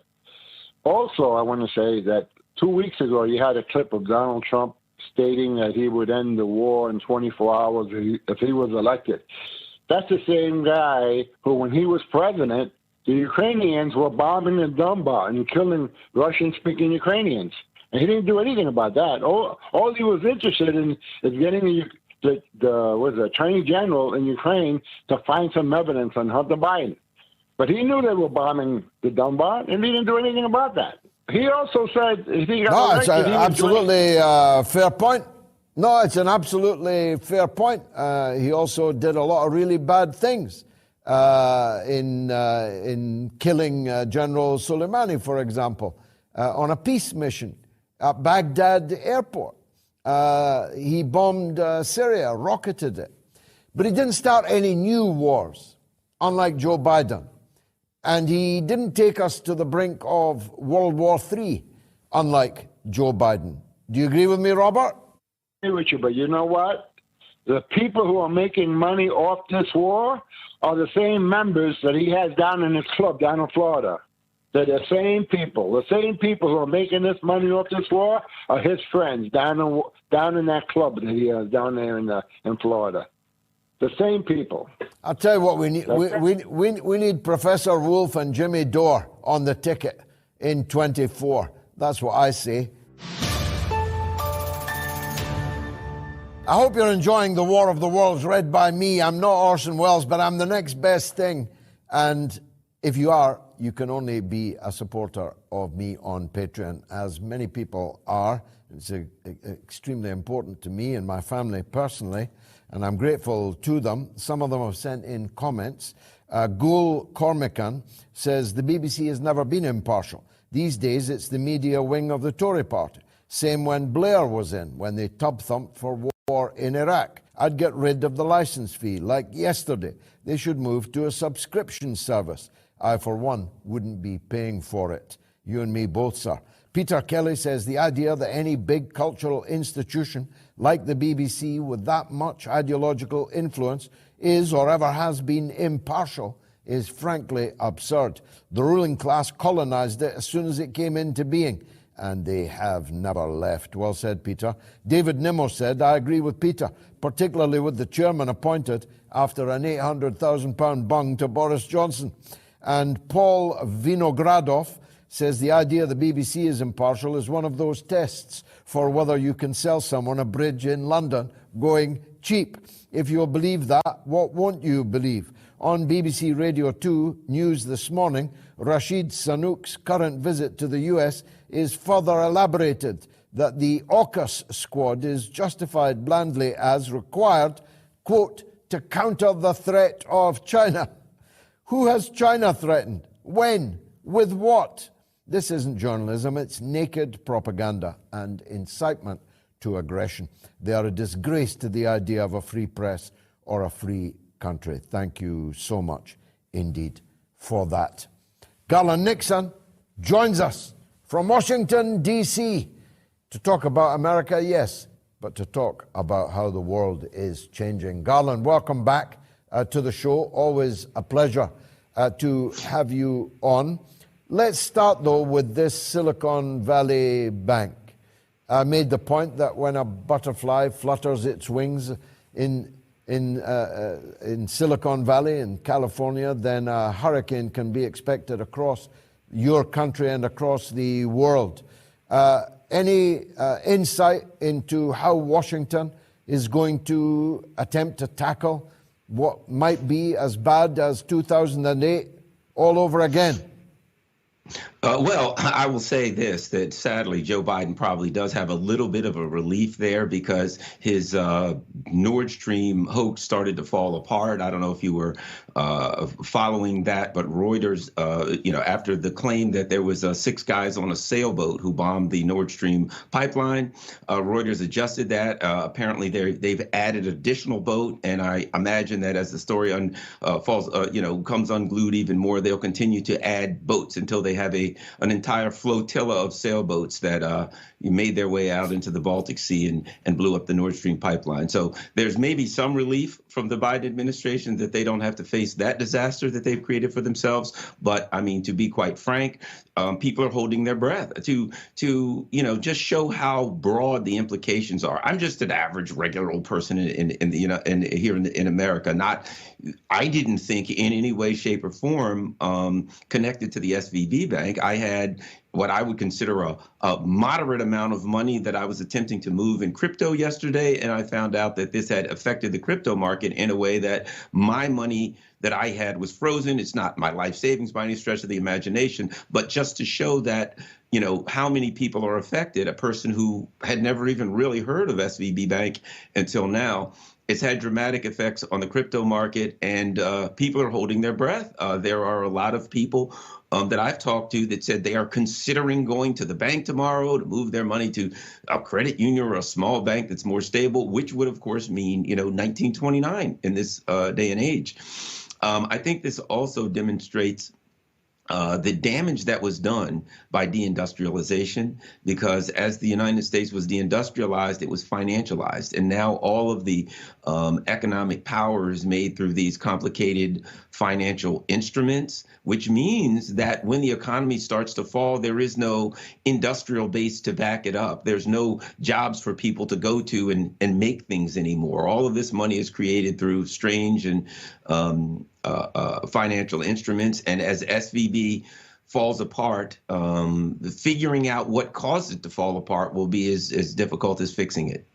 Also, I want to say that 2 weeks ago, you had a clip of Donald Trump stating that he would end the war in 24 hours if he was elected. That's the same guy who, when he was president, the Ukrainians were bombing the Donbass and killing Russian-speaking Ukrainians. And he didn't do anything about that. All he was interested in is getting the Attorney General in Ukraine to find some evidence on Hunter Biden. But he knew they were bombing the Donbass, and he didn't do anything about that. He also said he got elected. It's an absolutely fair point. No, it's an absolutely fair point. He also did a lot of really bad things in killing General Soleimani, for example, on a peace mission at Baghdad airport. He bombed Syria, rocketed it. But he didn't start any new wars, unlike Joe Biden. And he didn't take us to the brink of World War III, unlike Joe Biden. Do you agree with me, Robert? I agree with you, but you know what? The people who are making money off this war are the same members that he has down in his club down in Florida. They're the same people. The same people who are making this money off this war are his friends down in that club that he has down there in Florida. The same people. I'll tell you what we need. We need Professor Wolff and Jimmy Dore on the ticket in 24. That's what I say. I hope you're enjoying The War of the Worlds read by me. I'm not Orson Welles, but I'm the next best thing. And if you are, you can only be a supporter of me on Patreon, as many people are. It's extremely important to me and my family personally, and I'm grateful to them. Some of them have sent in comments. Gul Cormican says, the BBC has never been impartial. These days, it's the media wing of the Tory party. Same when Blair was in, when they tub-thumped for war in Iraq. I'd get rid of the license fee, like yesterday. They should move to a subscription service. I, for one, wouldn't be paying for it. You and me both, sir. Peter Kelly says the idea that any big cultural institution like the BBC with that much ideological influence is or ever has been impartial is frankly absurd. The ruling class colonized it as soon as it came into being, and they have never left. Well said, Peter. David Nimmo said, I agree with Peter, particularly with the chairman appointed after an £800,000 bung to Boris Johnson. And Paul Vinogradov says the idea the BBC is impartial is one of those tests for whether you can sell someone a bridge in London going cheap. If you'll believe that, what won't you believe? On BBC Radio 2 News this morning, Rashid Sunook's current visit to the US is further elaborated that the AUKUS squad is justified blandly as required, quote, to counter the threat of China. Who has China threatened? When? With what? This isn't journalism, it's naked propaganda and incitement to aggression. They are a disgrace to the idea of a free press or a free country. Thank you so much indeed for that. Garland Nixon joins us from Washington, D.C. to talk about America, yes, but to talk about how the world is changing. Garland, welcome back to the show. Always a pleasure to have you on. Let's start, though, with this Silicon Valley Bank. I made the point that when a butterfly flutters its wings in Silicon Valley in California, then a hurricane can be expected across your country and across the world. Any insight into how Washington is going to attempt to tackle what might be as bad as 2008 all over again? Well, I will say this, that sadly, Joe Biden probably does have a little bit of a relief there because his Nord Stream hoax started to fall apart. I don't know if you were following that, but Reuters, after the claim that there was 6 guys on a sailboat who bombed the Nord Stream pipeline, Reuters adjusted that. Apparently, they've added additional boat, and I imagine that as the story comes unglued even more, they'll continue to add boats until they have an entire flotilla of sailboats that made their way out into the Baltic Sea and blew up the Nord Stream pipeline. So there's maybe some relief from the Biden administration that they don't have to face that disaster that they've created for themselves. But I mean, to be quite frank, people are holding their breath to just show how broad the implications are. I'm just an average, regular old person here in America. I didn't think in any way, shape, or form connected to the SVB bank. I had what I would consider a moderate amount of money that I was attempting to move in crypto yesterday, and I found out that this had affected the crypto market in a way that my money that I had was frozen. It's not my life savings by any stretch of the imagination, but just to show that, how many people are affected, a person who had never even really heard of SVB Bank until now. It's had dramatic effects on the crypto market, and people are holding their breath. There are a lot of people that I've talked to that said they are considering going to the bank tomorrow to move their money to a credit union or a small bank that's more stable, which would, of course, mean, 1929 in this day and age. I think this also demonstrates the damage that was done by deindustrialization, because as the United States was deindustrialized, it was financialized. And now all of the economic power is made through these complicated financial instruments, which means that when the economy starts to fall, there is no industrial base to back it up. There's no jobs for people to go to and make things anymore. All of this money is created through strange and financial instruments. And as SVB falls apart, figuring out what caused it to fall apart will be as difficult as fixing it.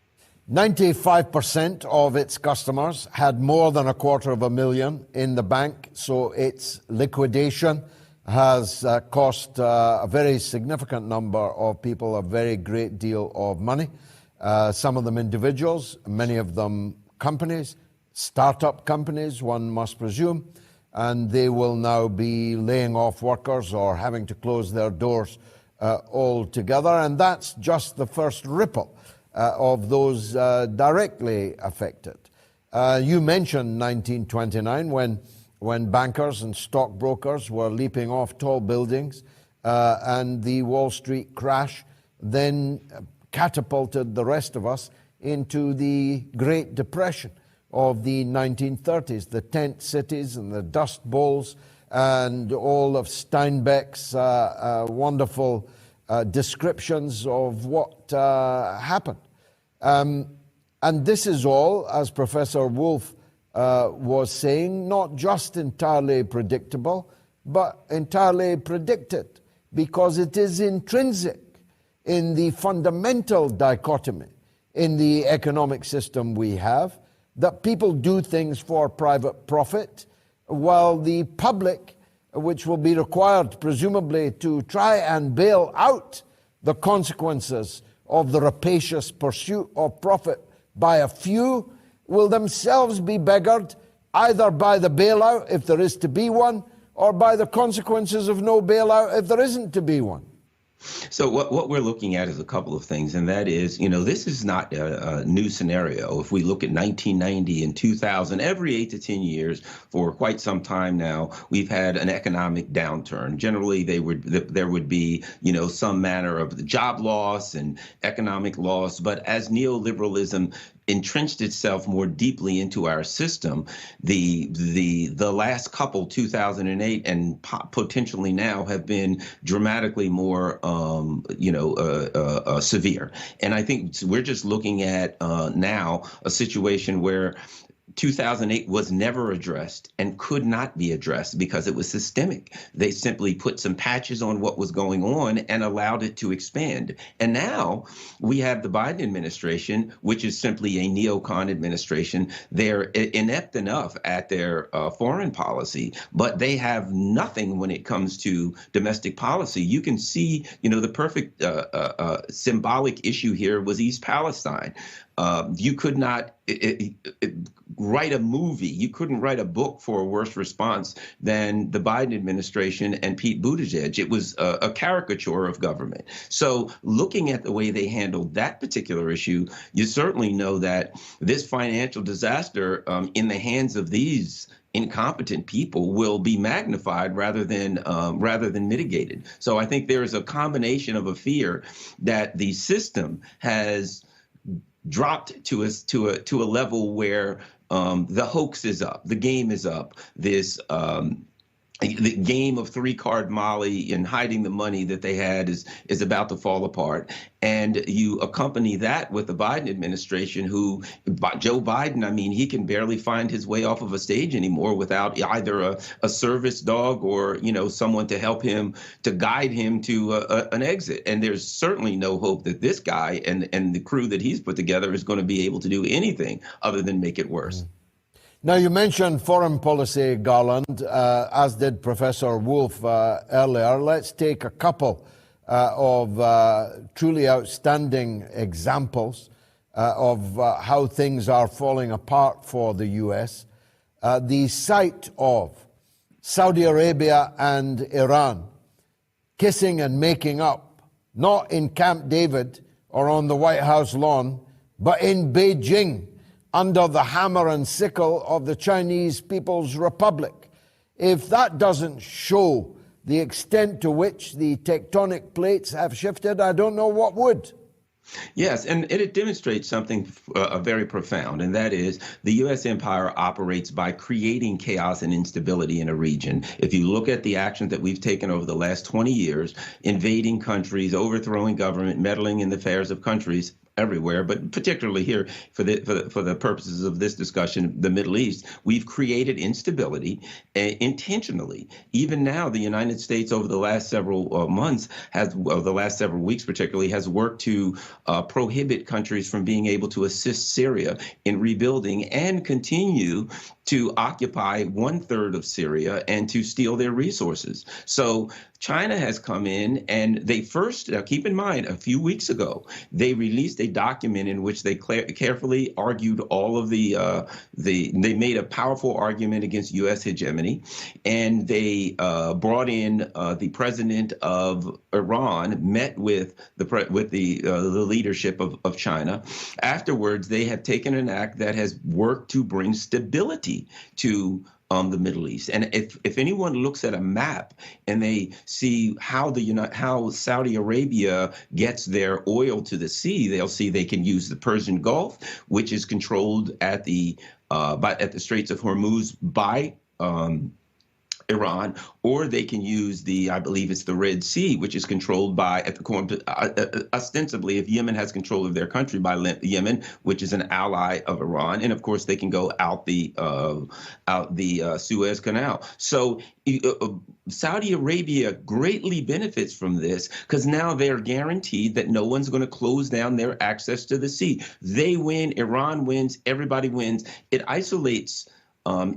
95% of its customers had more than $250,000 in the bank, so its liquidation has cost a very significant number of people a very great deal of money. Some of them individuals, many of them companies, startup companies, one must presume, and they will now be laying off workers or having to close their doors altogether. And that's just the first ripple of those directly affected. You mentioned 1929 when bankers and stockbrokers were leaping off tall buildings and the Wall Street crash then catapulted the rest of us into the Great Depression of the 1930s, the tent cities and the dust bowls and all of Steinbeck's wonderful descriptions of what happened. And this is all, as Professor Wolff was saying, not just entirely predictable, but entirely predicted, because it is intrinsic in the fundamental dichotomy in the economic system we have, that people do things for private profit, while the public, which will be required presumably to try and bail out the consequences of the rapacious pursuit of profit by a few, will themselves be beggared either by the bailout, if there is to be one, or by the consequences of no bailout, if there isn't to be one? So what we're looking at is a couple of things, and that is, this is not a new scenario. If we look at 1990 and 2000, every 8 to 10 years for quite some time now, we've had an economic downturn. Generally, there would be, some manner of job loss and economic loss. But as neoliberalism entrenched itself more deeply into our system, the last couple, 2008 and potentially now, have been dramatically more severe. And I think we're just looking at now a situation where 2008 was never addressed and could not be addressed because it was systemic. They simply put some patches on what was going on and allowed it to expand. And now we have the Biden administration, which is simply a neocon administration. They're inept enough at their foreign policy, but they have nothing when it comes to domestic policy. You can see, the perfect symbolic issue here was East Palestine. You could not write a movie. You couldn't write a book for a worse response than the Biden administration and Pete Buttigieg. It was a caricature of government. So looking at the way they handled that particular issue, you certainly know that this financial disaster in the hands of these incompetent people will be magnified rather than mitigated. So I think there is a combination of a fear that the system has dropped to a level where the hoax is up, the game is up. The game of three-card Molly and hiding the money that they had is about to fall apart. And you accompany that with the Biden administration, who, Joe Biden, he can barely find his way off of a stage anymore without either a service dog or, someone to help him, to guide him to an exit. And there's certainly no hope that this guy and the crew that he's put together is going to be able to do anything other than make it worse. Now, you mentioned foreign policy, Garland, as did Professor Wolff earlier. Let's take a couple of truly outstanding examples of how things are falling apart for the U.S. The sight of Saudi Arabia and Iran kissing and making up, not in Camp David or on the White House lawn, but in Beijing, under the hammer and sickle of the Chinese People's Republic. If that doesn't show the extent to which the tectonic plates have shifted, I don't know what would. Yes, and it demonstrates something very profound, and that is the U.S. empire operates by creating chaos and instability in a region. If you look at the actions that we've taken over the last 20 years, invading countries, overthrowing government, meddling in the affairs of countries, everywhere, but particularly here for the purposes of this discussion, the Middle East, we've created instability intentionally. Even now, the United States over the last several months the last several weeks particularly, has worked to prohibit countries from being able to assist Syria in rebuilding and continue to occupy 1/3 of Syria and to steal their resources. So China has come in and they first, keep in mind, a few weeks ago, they released a document in which they carefully argued all of they made a powerful argument against U.S. hegemony, and they brought in the president of Iran, met with the leadership of China. Afterwards, they have taken an act that has worked to bring stability to the Middle East. And if anyone looks at a map and they see how Saudi Arabia gets their oil to the sea, they'll see they can use the Persian Gulf, which is controlled at the Straits of Hormuz by Iran, or they can use I believe it's the Red Sea, which is controlled by, ostensibly, if Yemen has control of their country, by Yemen, which is an ally of Iran, and of course they can go out the Suez Canal. So Saudi Arabia greatly benefits from this because now they're guaranteed that no one's going to close down their access to the sea. They win, Iran wins, everybody wins. It isolates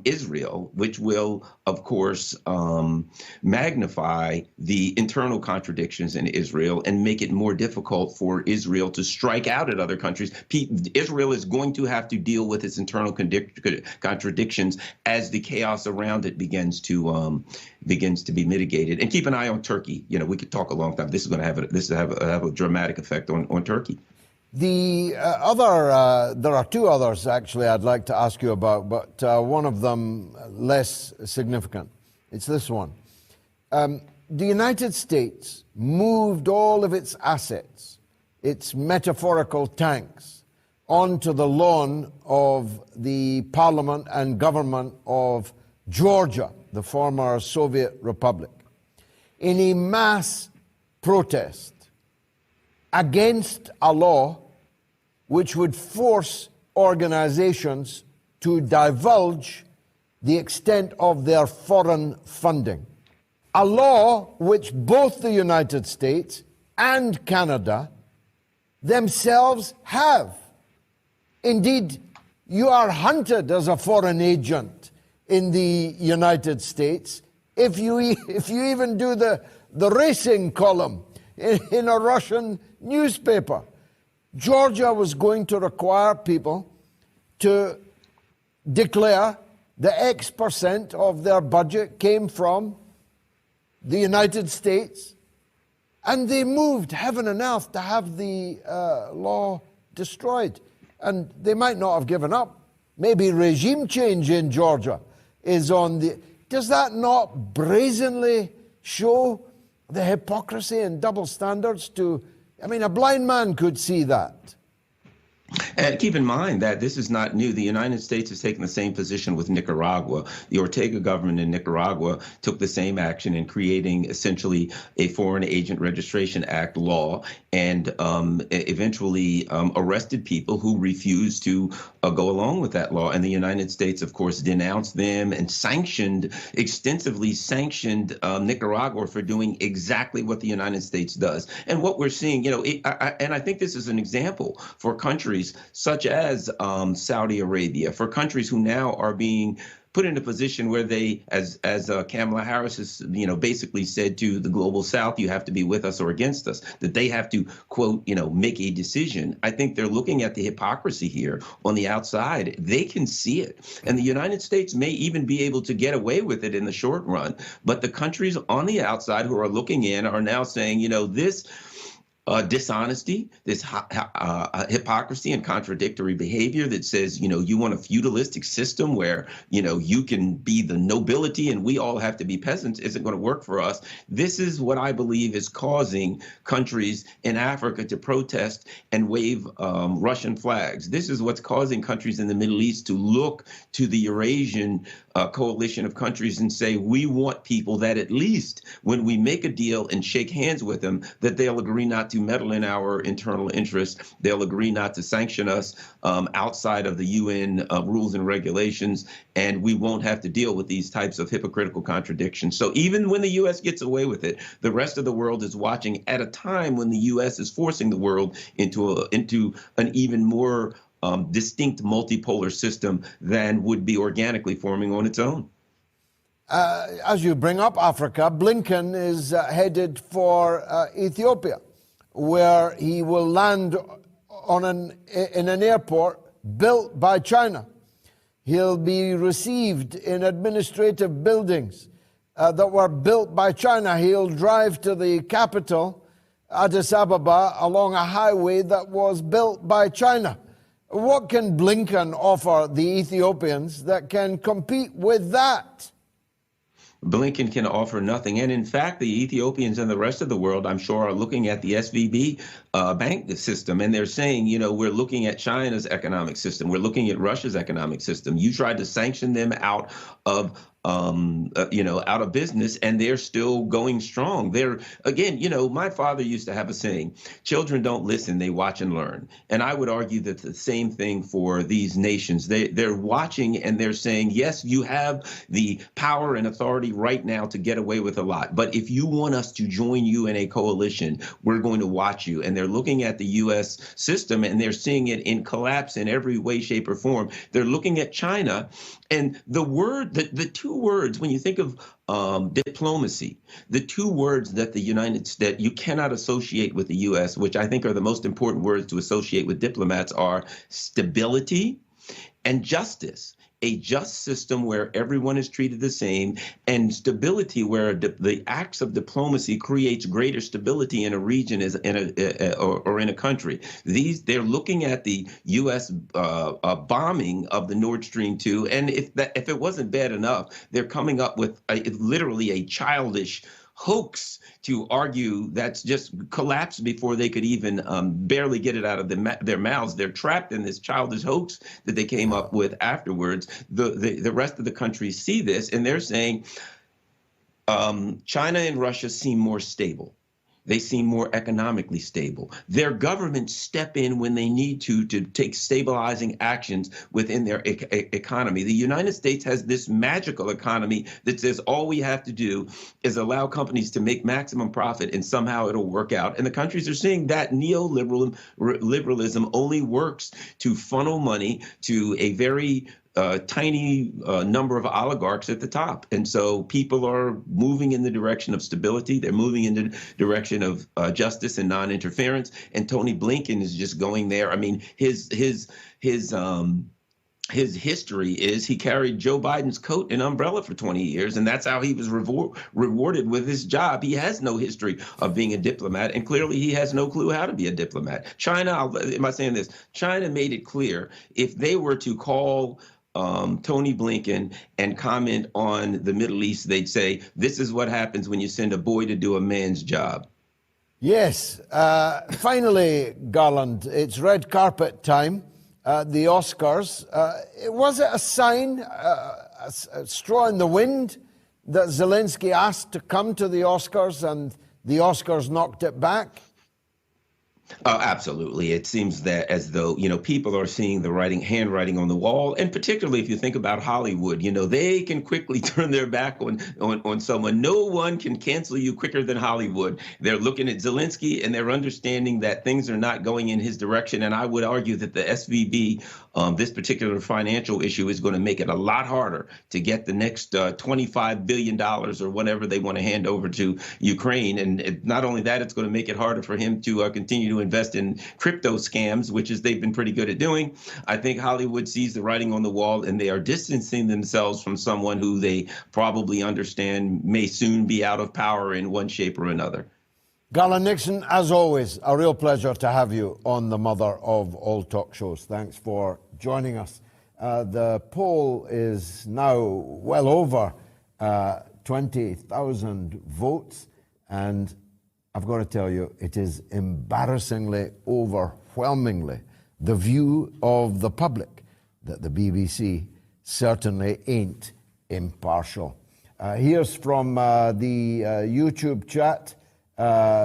Israel, which will, of course, magnify the internal contradictions in Israel and make it more difficult for Israel to strike out at other countries. Israel is going to have to deal with its internal contradictions as the chaos around it begins to be mitigated. And keep an eye on Turkey. You know, we could talk a long time. This is going to have a dramatic effect on Turkey. The there are two others actually I'd like to ask you about, but one of them less significant. It's this one. The United States moved all of its assets, its metaphorical tanks, onto the lawn of the parliament and government of Georgia, the former Soviet Republic, in a mass protest against a law which would force organizations to divulge the extent of their foreign funding. A law which both the United States and Canada themselves have. Indeed, you are hunted as a foreign agent in the United States if you even do the racing column in a Russian newspaper. Georgia was going to require people to declare the X percent of their budget came from the United States, and they moved heaven and earth to have the law destroyed. And they might not have given up. Maybe regime change in Georgia is on the... Does that not brazenly show the hypocrisy and double standards to... I mean, a blind man could see that. And keep in mind that this is not new. The United States has taken the same position with Nicaragua. The Ortega government in Nicaragua took the same action in creating essentially a Foreign Agent Registration Act law and eventually arrested people who refused to go along with that law. And the United States, of course, denounced them and extensively sanctioned Nicaragua for doing exactly what the United States does. And what we're seeing, you know, and I think this is an example for countries such as Saudi Arabia, for countries who now are being put in a position where they, as Kamala Harris has, you know, basically said to the global South, you have to be with us or against us, that they have to, quote, you know, make a decision. I think they're looking at the hypocrisy here on the outside. They can see it. And the United States may even be able to get away with it in the short run. But the countries on the outside who are looking in are now saying, you know, this dishonesty, this hypocrisy and contradictory behavior that says, you know, you want a feudalistic system where, you know, you can be the nobility and we all have to be peasants isn't going to work for us. This is what I believe is causing countries in Africa to protest and wave Russian flags. This is what's causing countries in the Middle East to look to the Eurasian coalition of countries and say, we want people that at least when we make a deal and shake hands with them, that they'll agree not to meddle in our internal interests. They'll agree not to sanction us outside of the UN rules and regulations, and we won't have to deal with these types of hypocritical contradictions. So even when the U.S. gets away with it, the rest of the world is watching at a time when the U.S. is forcing the world into an even more distinct multipolar system than would be organically forming on its own. As you bring up Africa, Blinken is headed for Ethiopia, where he will land in an airport built by China. He'll be received in administrative buildings that were built by China. He'll drive to the capital, Addis Ababa, along a highway that was built by China. What can Blinken offer the Ethiopians that can compete with that? Blinken can offer nothing. And in fact, the Ethiopians and the rest of the world, I'm sure, are looking at the SVB bank system. And they're saying, you know, we're looking at China's economic system. We're looking at Russia's economic system. You tried to sanction them out of out of business, and they're still going strong. They're, again, my father used to have a saying, children don't listen, they watch and learn. And I would argue that the same thing for these nations. They're watching and they're saying, yes, you have the power and authority right now to get away with a lot. But if you want us to join you in a coalition, we're going to watch you. And they're looking at the U.S. system and they're seeing it in collapse in every way, shape, or form. They're looking at China, and the two words, when you think of diplomacy, the two words that that you cannot associate with the U.S., which I think are the most important words to associate with diplomats, are stability and justice. A just system where everyone is treated the same, and stability where the acts of diplomacy creates greater stability in a region or in a country. They're looking at the U.S. Bombing of the Nord Stream 2, and if it wasn't bad enough, they're coming up with literally a childish hoax to argue that's just collapsed before they could even barely get it out of their mouths. They're trapped in this childish hoax that they came up with afterwards. The rest of the countries see this, and they're saying China and Russia seem more stable. They seem more economically stable. Their governments step in when they need to take stabilizing actions within their economy. The United States has this magical economy that says all we have to do is allow companies to make maximum profit and somehow it'll work out. And the countries are seeing that neoliberalism only works to funnel money to a very tiny number of oligarchs at the top. And so people are moving in the direction of stability. They're moving in the direction of justice and non-interference. And Tony Blinken is just going there. I mean, his history is he carried Joe Biden's coat and umbrella for 20 years, and that's how he was rewarded with his job. He has no history of being a diplomat, and clearly he has no clue how to be a diplomat. China, am I saying this? China made it clear if they were to call Tony Blinken and comment on the Middle East, they'd say, this is what happens when you send a boy to do a man's job. Yes. Finally, Garland, it's red carpet time. The Oscars. Was it a sign, a straw in the wind, that Zelensky asked to come to the Oscars and the Oscars knocked it back? Absolutely. It seems that as though, people are seeing the handwriting on the wall. And particularly if you think about Hollywood, they can quickly turn their back on someone. No one can cancel you quicker than Hollywood. They're looking at Zelensky and they're understanding that things are not going in his direction. And I would argue that the SVB, this particular financial issue, is going to make it a lot harder to get the next $25 billion or whatever they want to hand over to Ukraine. And not only that, it's going to make it harder for him to continue to invest in crypto scams, which is they've been pretty good at doing. I think Hollywood sees the writing on the wall and they are distancing themselves from someone who they probably understand may soon be out of power in one shape or another. Garland Nixon, as always, a real pleasure to have you on the mother of all talk shows. Thanks for joining us. The poll is now well over 20,000 votes, and I've got to tell you, it is embarrassingly, overwhelmingly the view of the public that the BBC certainly ain't impartial. Here's from the YouTube chat,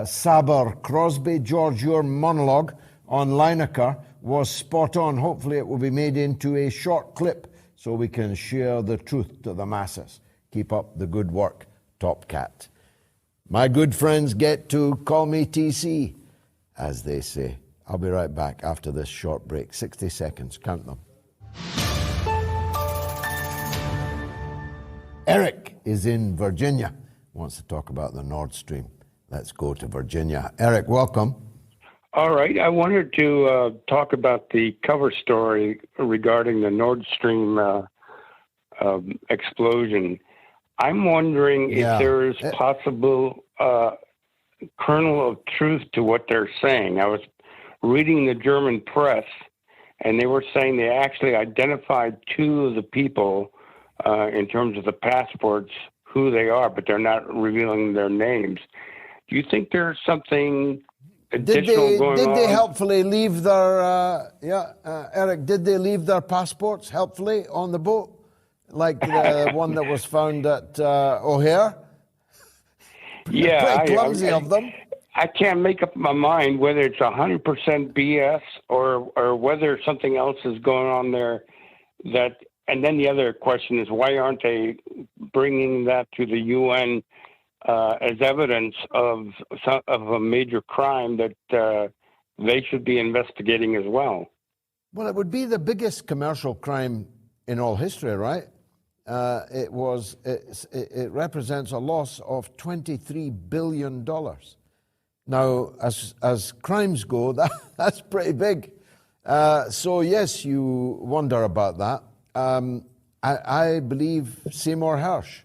Saber Crosby. George, your monologue on Lineker was spot on. Hopefully it will be made into a short clip so we can share the truth to the masses. Keep up the good work, Top Cat. My good friends get to call me TC, as they say. I'll be right back after this short break. 60 seconds, count them. Eric is in Virginia, wants to talk about the Nord Stream. Let's go to Virginia. Eric, welcome. All right. I wanted to talk about the cover story regarding the Nord Stream explosion. I'm wondering if there is possible kernel of truth to what they're saying. I was reading the German press, and they were saying they actually identified two of the people in terms of the passports, who they are, but they're not revealing their names. Do you think there's something additional going on? Did they helpfully leave their, Eric, did they leave their passports helpfully on the boat? like the one that was found at O'Hare. Yeah, Pretty clumsy of them. I can't make up my mind whether it's 100% BS or whether something else is going on there. And then the other question is, why aren't they bringing that to the UN as evidence of a major crime that they should be investigating as well? Well, it would be the biggest commercial crime in all history, right? It represents a loss of $23 billion. Now, as crimes go, that's pretty big. So yes, you wonder about that. I believe Seymour Hersh.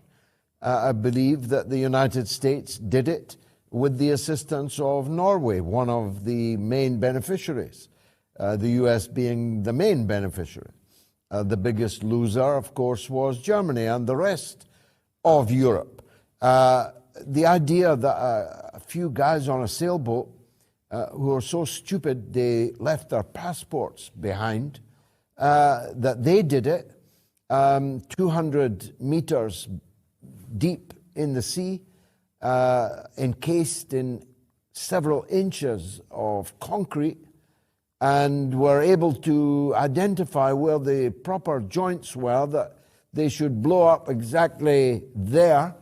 I believe that the United States did it with the assistance of Norway, one of the main beneficiaries, the US being the main beneficiary. The biggest loser, of course, was Germany and the rest of Europe. The idea that a few guys on a sailboat who are so stupid they left their passports behind, that they did it 200 meters deep in the sea, encased in several inches of concrete, and were able to identify where the proper joints were, that they should blow up exactly there,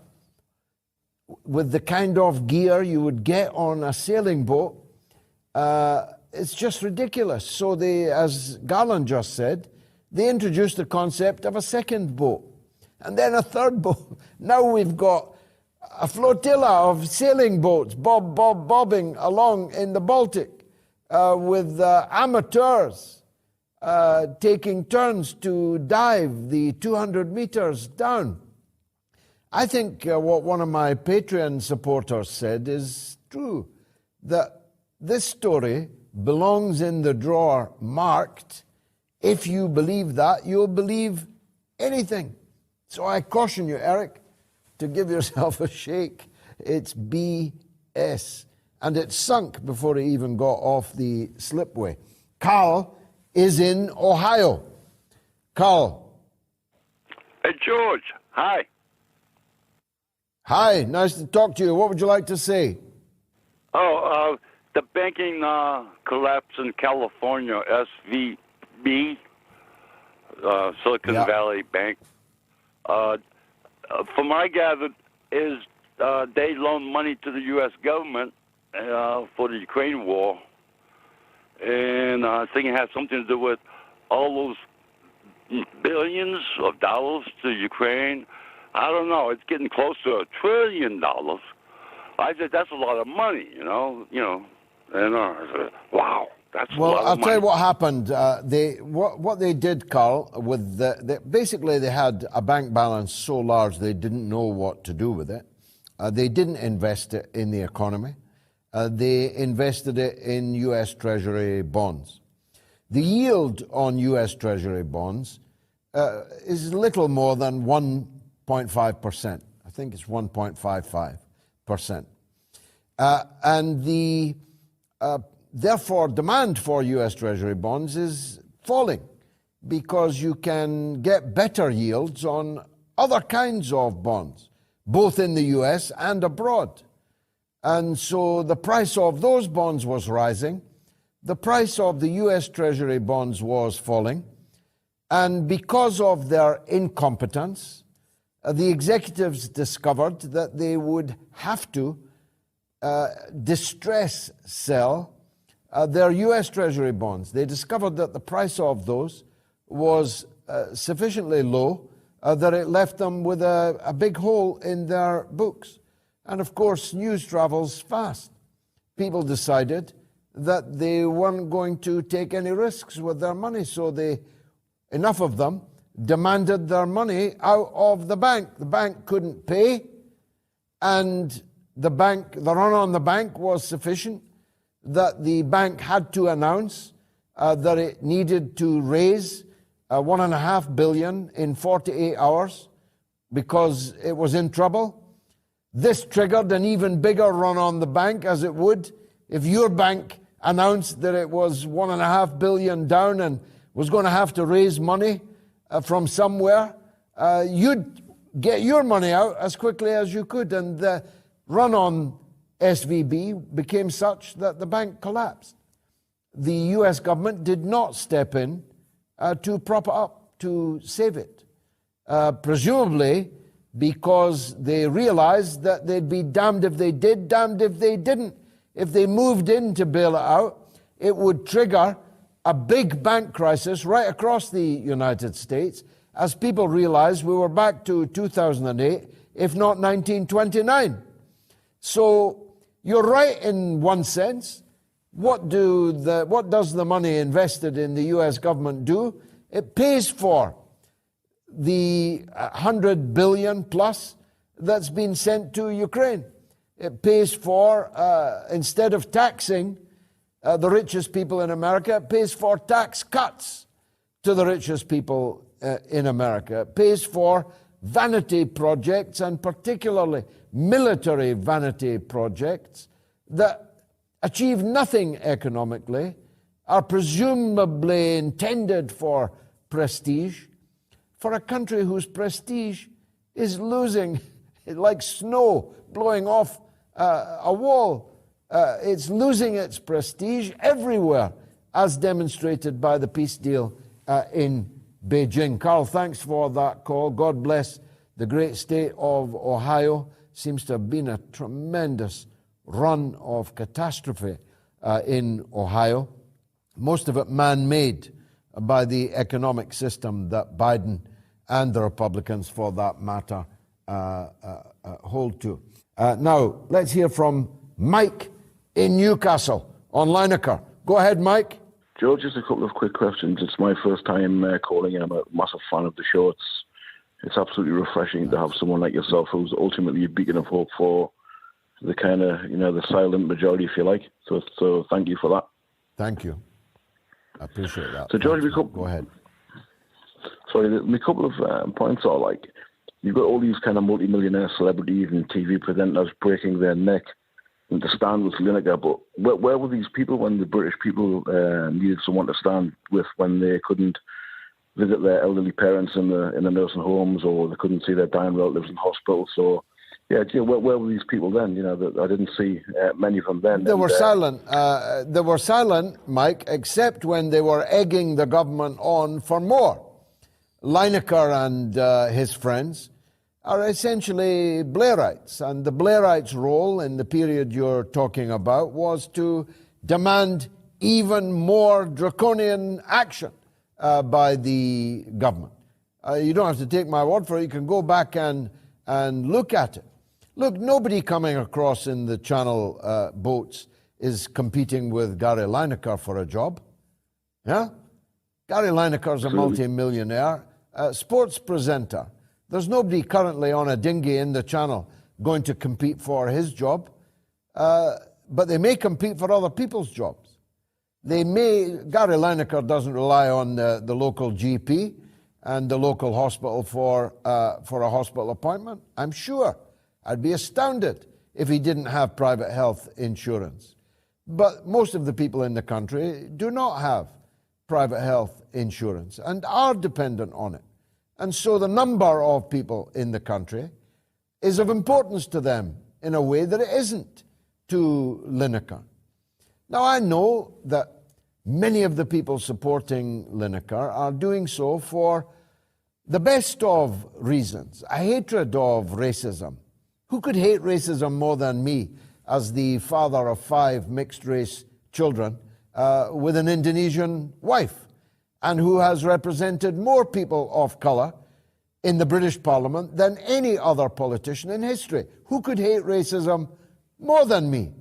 with the kind of gear you would get on a sailing boat. It's just ridiculous. So they, as Garland just said, they introduced the concept of a second boat, and then a third boat. Now we've got a flotilla of sailing boats bobbing along in the Baltic, with amateurs taking turns to dive the 200 meters down. I think what one of my Patreon supporters said is true, that this story belongs in the drawer marked, if you believe that, you'll believe anything. So I caution you, Eric, to give yourself a shake. It's BS. And it sunk before it even got off the slipway. Carl is in Ohio. Carl. Hey, George. Hi. Hi, nice to talk to you. What would you like to say? The banking collapse in California, SVB, Silicon Valley Bank. From what I gathered, is they loaned money to the U.S. government for the Ukraine war, and I think it has something to do with all those billions of dollars to Ukraine. I don't know. It's getting close to $1 trillion. I said that's a lot of money, and I said, wow, that's a lot of money. Well, I'll tell you what happened. What they did, Carl, with basically they had a bank balance so large they didn't know what to do with it. They didn't invest it in the economy. They invested it in U.S. Treasury bonds. The yield on U.S. Treasury bonds is little more than 1.5%. I think it's 1.55%. And therefore, demand for U.S. Treasury bonds is falling because you can get better yields on other kinds of bonds, both in the U.S. and abroad. And so the price of those bonds was rising. The price of the U.S. Treasury bonds was falling. And because of their incompetence, the executives discovered that they would have to distress sell their U.S. Treasury bonds. They discovered that the price of those was sufficiently low that it left them with a big hole in their books. And of course, news travels fast. People decided that they weren't going to take any risks with their money, so enough of them demanded their money out of the bank. The bank couldn't pay, and the run on the bank was sufficient that the bank had to announce that it needed to raise $1.5 billion in 48 hours because it was in trouble. This triggered an even bigger run on the bank, as it would if your bank announced that it was $1.5 billion down and was going to have to raise money from somewhere. you'd get your money out as quickly as you could. And the run on SVB became such that the bank collapsed. The US government did not step in to prop it up, to save it. Presumably because they realized that they'd be damned if they did, damned if they didn't. If they moved in to bail it out, it would trigger a big bank crisis right across the United States as people realized we were back to 2008, if not 1929. So you're right in one sense. What does the money invested in the US government do? It pays for the 100 billion plus that's been sent to Ukraine. It pays for, instead of taxing the richest people in America, it pays for tax cuts to the richest people in America. It pays for vanity projects, and particularly military vanity projects that achieve nothing economically, are presumably intended for prestige, for a country whose prestige is losing like snow blowing off a wall. It's losing its prestige everywhere, as demonstrated by the peace deal in Beijing. Carl, thanks for that call. God bless the great state of Ohio. Seems to have been a tremendous run of catastrophe in Ohio, most of it man-made by the economic system that Biden and the Republicans, for that matter, hold to. Now, let's hear from Mike in Newcastle on Lineker. Go ahead, Mike. George, just a couple of quick questions. It's my first time calling, and I'm a massive fan of the show. It's absolutely refreshing to have someone like yourself who's ultimately a beacon of hope for the kind of, the silent majority, if you like. So thank you for that. Thank you. I appreciate that. So, George, go ahead. Sorry, a couple of points are like, you've got all these kind of multimillionaire celebrities and TV presenters breaking their neck and to stand with Lineker, but where were these people when the British people needed someone to stand with, when they couldn't visit their elderly parents in the nursing homes, or they couldn't see their dying relatives in hospital? So, where were these people then? I didn't see many of them then. They were silent. They were silent, Mike, except when they were egging the government on for more. Lineker and his friends are essentially Blairites, and the Blairites' role in the period you're talking about was to demand even more draconian action by the government. You don't have to take my word for it. You can go back and look at it. Look, nobody coming across in the Channel boats is competing with Gary Lineker for a job. Yeah? Gary Lineker's a multi-millionaire sports presenter. There's nobody currently on a dinghy in the Channel going to compete for his job, but they may compete for other people's jobs. Gary Lineker doesn't rely on the local GP and the local hospital for a hospital appointment. I'm sure. I'd be astounded if he didn't have private health insurance. But most of the people in the country do not have private health insurance and are dependent on it. And so the number of people in the country is of importance to them in a way that it isn't to Lineker. Now, I know that many of the people supporting Lineker are doing so for the best of reasons, a hatred of racism. Who could hate racism more than me, as the father of 5 mixed-race children with an Indonesian wife, and who has represented more people of colour in the British Parliament than any other politician in history? Who could hate racism more than me?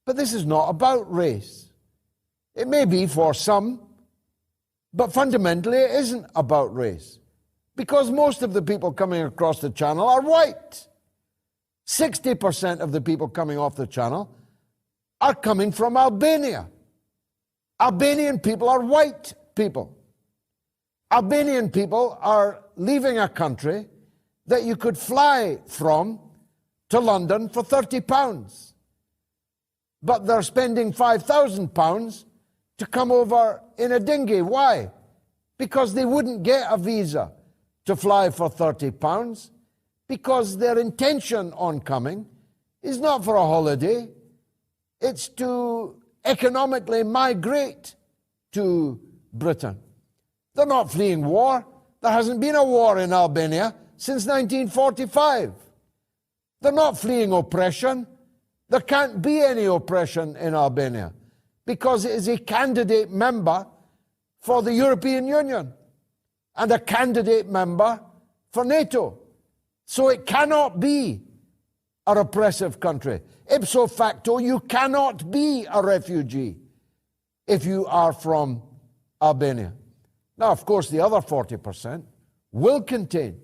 But this is not about race. It may be for some, but fundamentally it isn't about race, because most of the people coming across the Channel are white. 60% of the people coming off the Channel are coming from Albania. Albanian people are white people. Albanian people are leaving a country that you could fly from to London for £30. But they're spending £5,000 to come over in a dinghy. Why? Because they wouldn't get a visa to fly for £30 because their intention on coming is not for a holiday, it's to economically migrate to Britain. They're not fleeing war. There hasn't been a war in Albania since 1945. They're not fleeing oppression. There can't be any oppression in Albania because it is a candidate member for the European Union and a candidate member for NATO. So it cannot be a repressive country. Ipso facto, you cannot be a refugee if you are from Albania. Now, of course, the other 40% will contain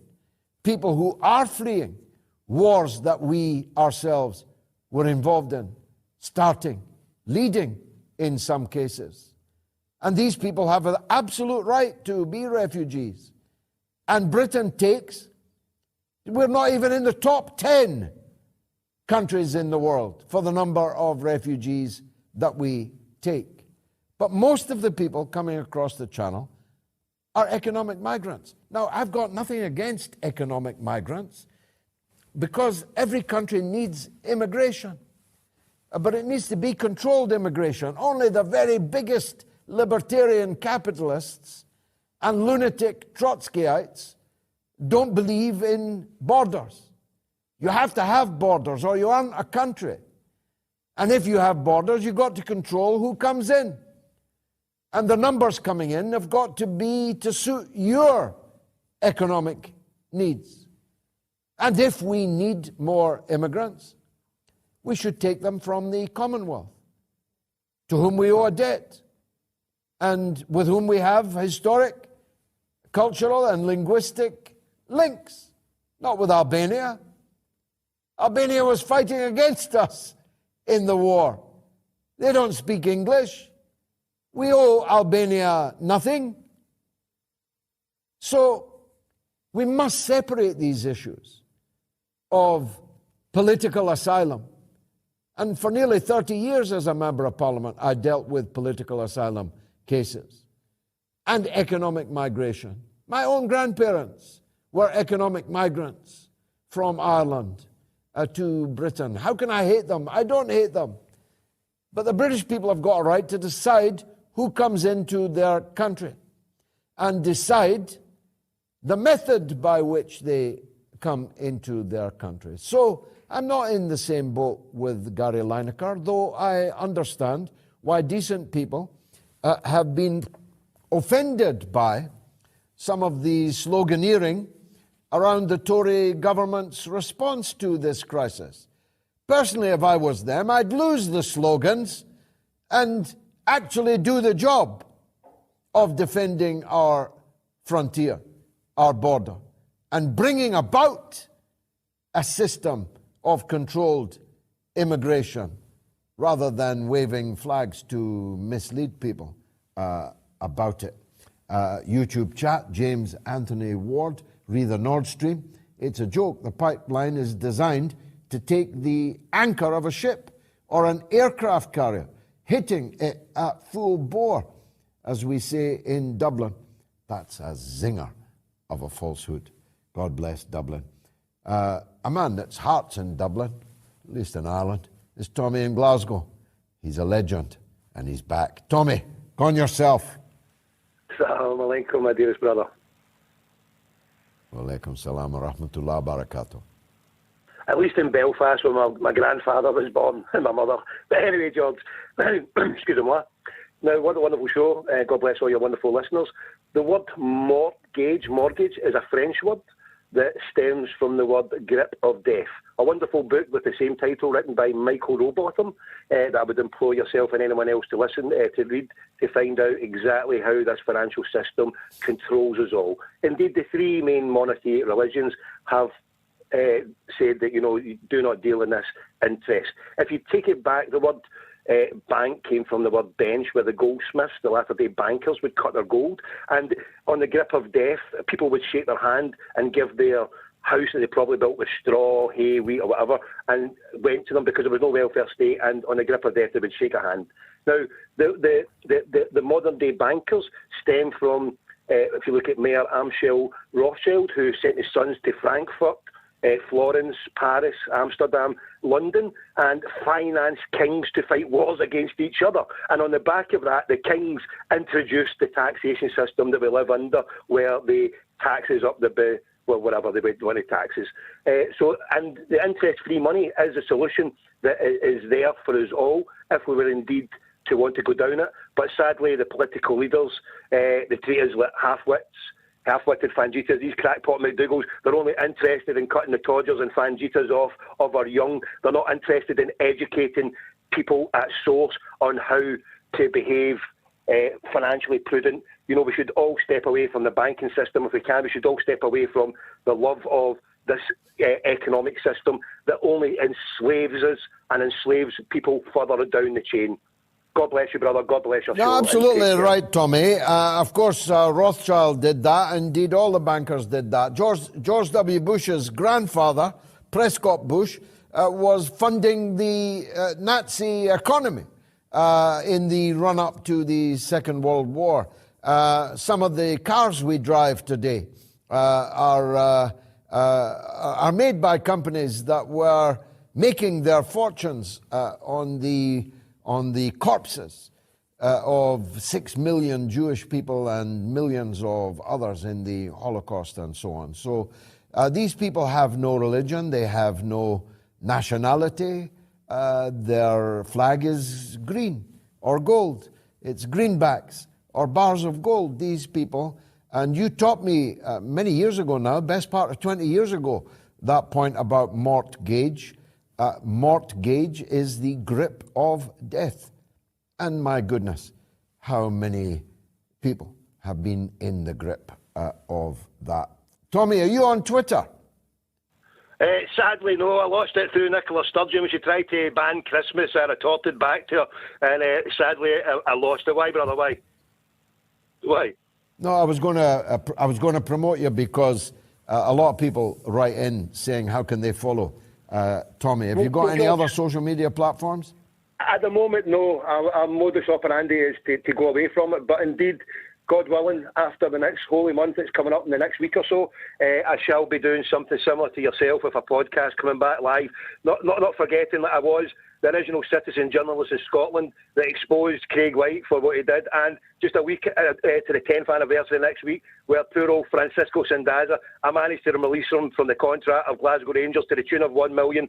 people who are fleeing wars that we ourselves were involved in, starting, leading in some cases. And these people have an absolute right to be refugees. And Britain takes, we're not even in the top 10 countries in the world for the number of refugees that we take. But most of the people coming across the channel are economic migrants. Now, I've got nothing against economic migrants because every country needs immigration. But it needs to be controlled immigration. Only the very biggest libertarian capitalists and lunatic Trotskyites don't believe in borders. You have to have borders or you aren't a country. And if you have borders, you've got to control who comes in. And the numbers coming in have got to be to suit your economic needs. And if we need more immigrants, we should take them from the Commonwealth, to whom we owe a debt, and with whom we have historic, cultural, and linguistic links. Not with Albania. Albania was fighting against us in the war. They don't speak English. We owe Albania nothing. So we must separate these issues of political asylum. And for nearly 30 years as a member of Parliament, I dealt with political asylum cases and economic migration. My own grandparents were economic migrants from Ireland to Britain. How can I hate them? I don't hate them. But the British people have got a right to decide who comes into their country and decide the method by which they come into their country. So I'm not in the same boat with Gary Lineker, though I understand why decent people have been offended by some of the sloganeering around the Tory government's response to this crisis. Personally, if I was them, I'd lose the slogans and actually do the job of defending our frontier, our border, and bringing about a system of controlled immigration rather than waving flags to mislead people about it. YouTube chat, James Anthony Ward, re the Nord Stream. It's a joke. The pipeline is designed to take the anchor of a ship or an aircraft carrier, hitting it at full bore, as we say in Dublin. That's a zinger of a falsehood. God bless Dublin. A man that's heart's in Dublin, at least in Ireland, is Tommy in Glasgow. He's a legend, and he's back. Tommy, go on yourself. Assalamu alaikum, my dearest brother. Wa alaikum salam wa rahmatullah wa barakatuh. At least in Belfast, where my grandfather was born, and my mother. But anyway, George, excuse me. Now, what a wonderful show. God bless all your wonderful listeners. The word mortgage is a French word that stems from the word grip of death. A wonderful book with the same title written by Michael Rowbottom that I would implore yourself and anyone else to listen to read to find out exactly how this financial system controls us all. Indeed, the three main monotheistic religions have said that, you do not deal in this interest. If you take it back, the word bank came from the word bench, where the goldsmiths, the latter-day bankers, would cut their gold. And on the grip of death, people would shake their hand and give their house that they probably built with straw, hay, wheat, or whatever, and went to them because there was no welfare state, and on the grip of death, they would shake a hand. Now, the modern-day bankers stem from if you look at Mayor Amschel Rothschild, who sent his sons to Frankfurt, Florence, Paris, Amsterdam, London, and financed kings to fight wars against each other. And on the back of that, the kings introduced the taxation system that we live under, where the taxes up the whatever they would want taxes. And the interest-free money is a solution that is there for us all if we were indeed to want to go down it. But sadly, the political leaders, they treat us like half-witted Fangitas, these crackpot McDougals. They're only interested in cutting the Todgers and Fangitas off of our young. They're not interested in educating people at source on how to behave financially prudent. You know, we should all step away from the banking system if we can. We should all step away from the love of this economic system that only enslaves us and enslaves people further down the chain. God bless you, brother. God bless your show. No, absolutely right, Tommy. Of course, Rothschild did that. Indeed, all the bankers did that. George W. Bush's grandfather, Prescott Bush, was funding the Nazi economy in the run-up to the Second World War. Some of the cars we drive today are made by companies that were making their fortunes on the corpses of 6 million Jewish people and millions of others in the Holocaust and so on. So these people have no religion, they have no nationality. Their flag is green or gold. It's greenbacks or bars of gold, these people. And you taught me many years ago now, best part of 20 years ago, that point about mortgage. Mortgage is the grip of death. And my goodness, how many people have been in the grip of that. Tommy, are you on Twitter? Sadly, no. I lost it through Nicola Sturgeon when she tried to ban Christmas. I retorted back to her, and sadly, I lost it. Why, brother? Why? Why? No, I was going to promote you because a lot of people write in saying how can they follow Tommy. Have you got any other social media platforms? At the moment, no. Our modus operandi is to go away from it. But indeed, God willing, after the next holy month that's coming up in the next week or so, I shall be doing something similar to yourself with a podcast coming back live. Not forgetting that I was the original citizen journalist in Scotland that exposed Craig White for what he did. And just a week to the 10th anniversary next week, where poor old Francisco Sandaza, I managed to release him from the contract of Glasgow Rangers to the tune of $1 million.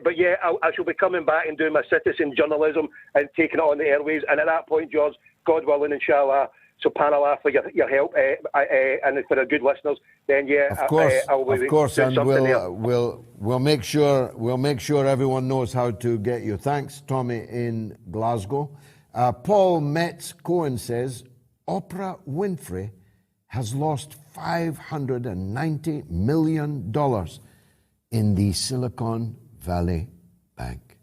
But yeah, I shall be coming back and doing my citizen journalism and taking it on the airwaves. And at that point, George, God willing, inshallah, subhanallah, for your help and for the good listeners, then yeah, of course, and we'll make sure everyone knows how to get you. Thanks, Tommy in Glasgow. Paul Metz Cohen says Oprah Winfrey has lost $590 million in the Silicon Valley Bank.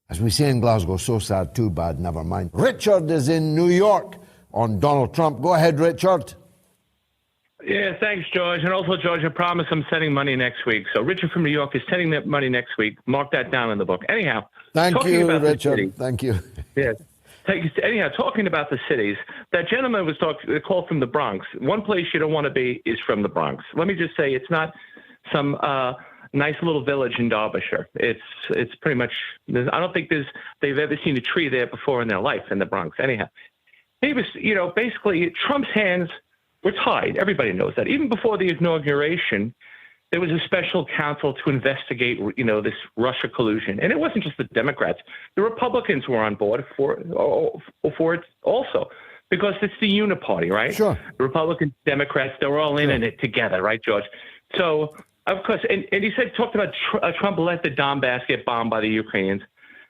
As we say in Glasgow, so sad, too bad, never mind. Richard is in New York on Donald Trump. Go ahead, Richard. Yeah, thanks, George. And also, George, I promise I'm sending money next week. So Richard from New York is sending that money next week. Mark that down in the book. Anyhow. Thank you, Richard. Thank you. Yeah. Anyhow, talking about the cities, that gentleman was called from the Bronx. One place you don't want to be is from the Bronx. Let me just say, it's not some nice little village in Derbyshire. It's pretty much, I don't think they've ever seen a tree there before in their life in the Bronx. Anyhow. He was, basically Trump's hands were tied. Everybody knows that. Even before the inauguration, there was a special counsel to investigate, this Russia collusion. And it wasn't just the Democrats. The Republicans were on board for it also, because it's the uniparty, right? Sure. The Republicans, Democrats, they're all in it together, right, George? So, of course, and he talked about Trump let the Donbass get bombed by the Ukrainians.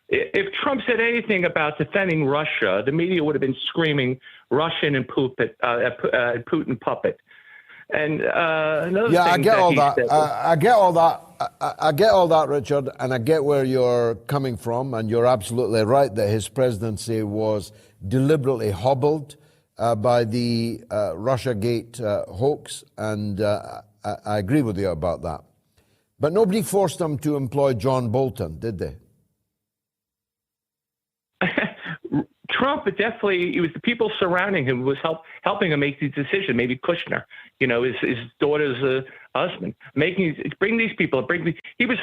If Trump said anything about defending Russia, the media would have been screaming Russian and Putin puppet. And I get all that. I get all that. I get all that, Richard, and I get where you're coming from. And you're absolutely right that his presidency was deliberately hobbled by the Russiagate hoax, and I agree with you about that. But nobody forced him to employ John Bolton, did they? Trump, it was the people surrounding him who was helping him make these decisions. Maybe Kushner, his daughter's husband, bring these people. He was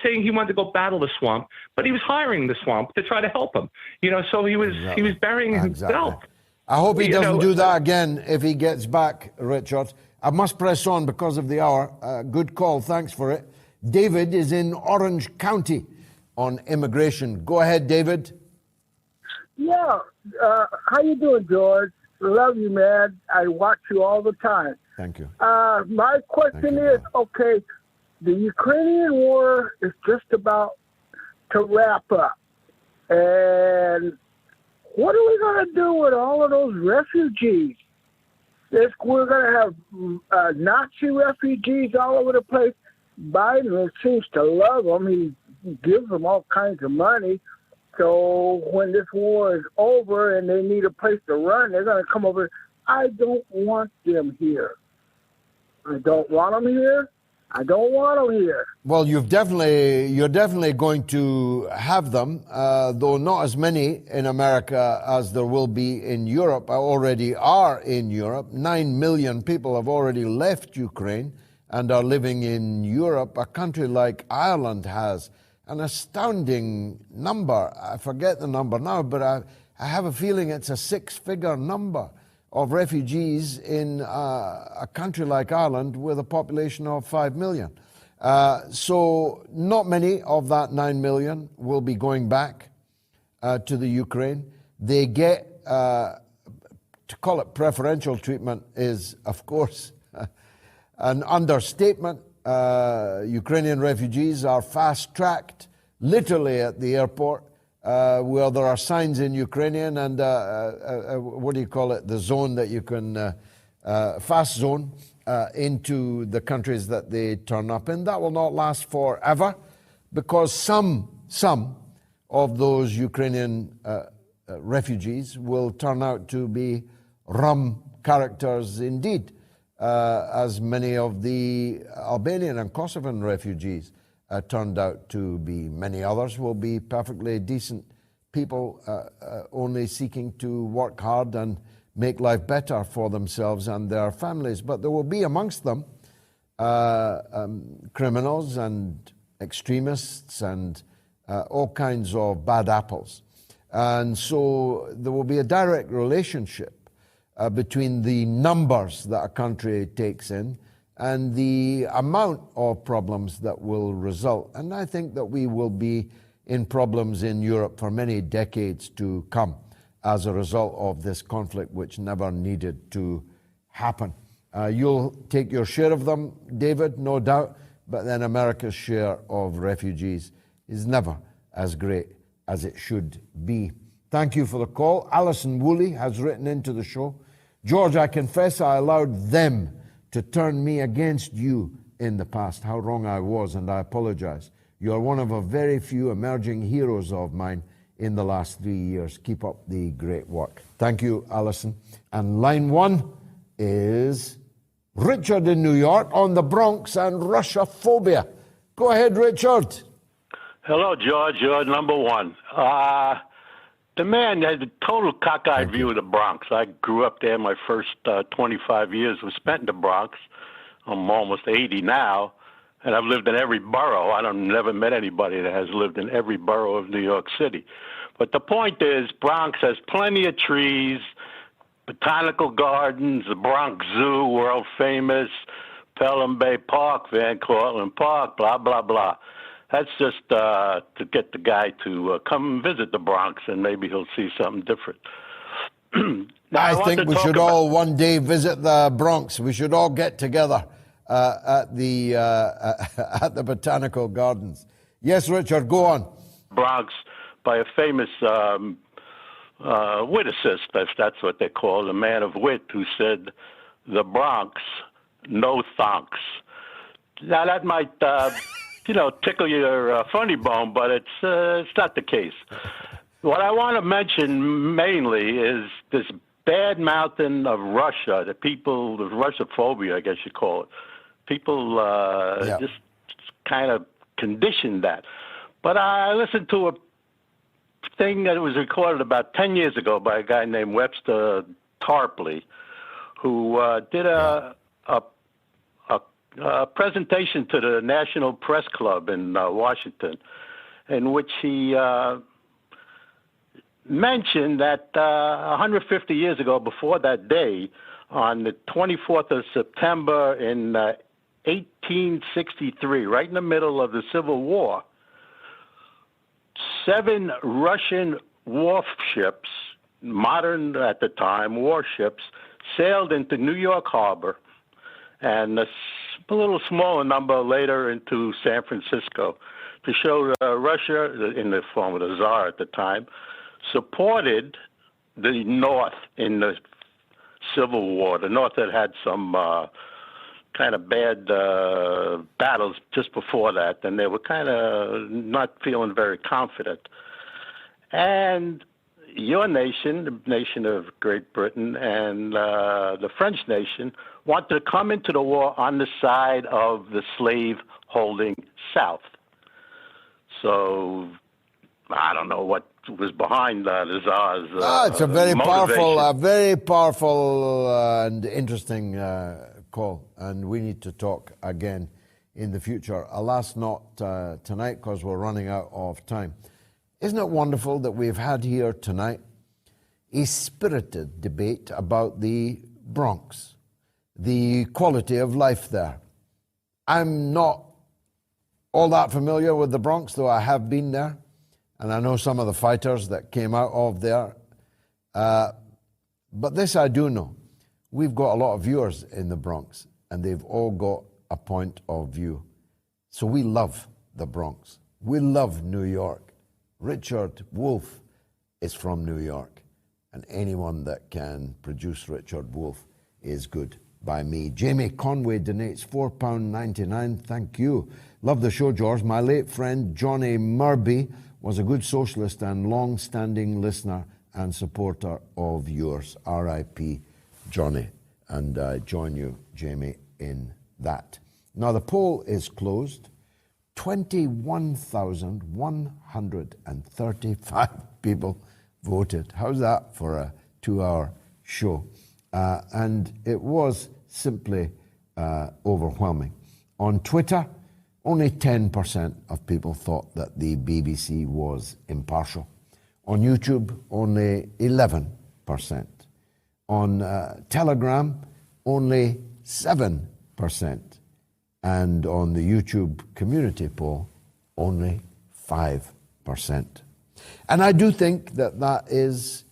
saying he wanted to go battle the swamp, but he was hiring the swamp to try to help him. So he was burying himself. I hope he doesn't do that again if he gets back, Richard. I must press on because of the hour. Good call. Thanks for it. David is in Orange County on immigration. Go ahead, David. Yeah. How you doing, George? Love you, man. I watch you all the time. Thank you. My question is, okay, the Ukrainian war is just about to wrap up. And what are we going to do with all of those refugees? We're going to have Nazi refugees all over the place. Biden seems to love them. He gives them all kinds of money. So when this war is over and they need a place to run, they're going to come over. I don't want them here. I don't want them here. I don't want them here. Well, you're definitely going to have them, though not as many in America as there will be in Europe. Already are in Europe. 9 million people have already left Ukraine and are living in Europe. A country like Ireland has an astounding number. I forget the number now, but I have a feeling it's a six-figure number of refugees in a country like Ireland with a population of 5 million. So not many of that 9 million will be going back to the Ukraine. They get, to call it preferential treatment is, of course, an understatement. Ukrainian refugees are fast-tracked, literally at the airport, where there are signs in Ukrainian and, what do you call it, the zone that you can, fast zone, into the countries that they turn up in. That will not last forever because some of those Ukrainian refugees will turn out to be rum characters indeed, as many of the Albanian and Kosovan refugees turned out to be. Many others will be perfectly decent people, only seeking to work hard and make life better for themselves and their families. But there will be amongst them criminals and extremists and all kinds of bad apples. And so there will be a direct relationship between the numbers that a country takes in and the amount of problems that will result. And I think that we will be in problems in Europe for many decades to come as a result of this conflict, which never needed to happen. You'll take your share of them, David, no doubt, but then America's share of refugees is never as great as it should be. Thank you for the call. Alison Woolley has written into the show, George, I confess I allowed them to turn me against you in the past. How wrong I was, and I apologize. You are one of a very few emerging heroes of mine in the last 3 years. Keep up the great work. Thank you, Alison. And line one is Richard in New York on the Bronx and Russia-phobia. Go ahead, Richard. Hello, George. You're number one. The man had a total cockeyed view of the Bronx. I grew up there. My first 25 years was spent in the Bronx. I'm almost 80 now, and I've lived in every borough. Never met anybody that has lived in every borough of New York City. But the point is, Bronx has plenty of trees, botanical gardens, the Bronx Zoo, world famous, Pelham Bay Park, Van Cortlandt Park, blah, blah, blah. That's just to get the guy to come visit the Bronx, and maybe he'll see something different. I think we should all one day visit the Bronx. We should all get together at the Botanical Gardens. Yes, Richard, go on. Bronx by a famous witicist, if that's what they call, a man of wit, who said, "The Bronx, no thonks." Now that might tickle your funny bone, but it's not the case. What I want to mention mainly is this bad mouthing of Russia, the Russophobia, I guess you call it. People just kind of conditioned that. But I listened to a thing that was recorded about 10 years ago by a guy named Webster Tarpley, who did a presentation to the National Press Club in Washington, in which he mentioned that 150 years ago, before that day, on the 24th of September in 1863, right in the middle of the Civil War, 7 Russian warships, modern at the time warships, sailed into New York Harbor, and a little smaller number later into San Francisco, to show Russia, in the form of the Tsar at the time, supported the North in the Civil War. The North had some kind of bad battles just before that, and they were kind of not feeling very confident. And your nation, the nation of Great Britain, and the French nation wanted to come into the war on the side of the slave-holding South. So I don't know what was behind the Tsar's it's a very powerful and interesting call, and we need to talk again in the future. Alas, not tonight, because we're running out of time. Isn't it wonderful that we've had here tonight a spirited debate about the Bronx, the quality of life there? I'm not all that familiar with the Bronx, though I have been there, and I know some of the fighters that came out of there. But this I do know. We've got a lot of viewers in the Bronx, and they've all got a point of view. So we love the Bronx. We love New York. Richard Wolff is from New York, and anyone that can produce Richard Wolff is good by me. Jamie Conway donates £4.99. Thank you. Love the show, George. My late friend Johnny Murby was a good socialist and long-standing listener and supporter of yours. R.I.P. Johnny. And I join you, Jamie, in that. Now, the poll is closed. 21,135 people voted. How's that for a 2-hour show? And it was simply overwhelming. On Twitter, only 10% of people thought that the BBC was impartial. On YouTube, only 11%. On Telegram, only 7%. And on the YouTube community poll, only 5%. And I do think that that is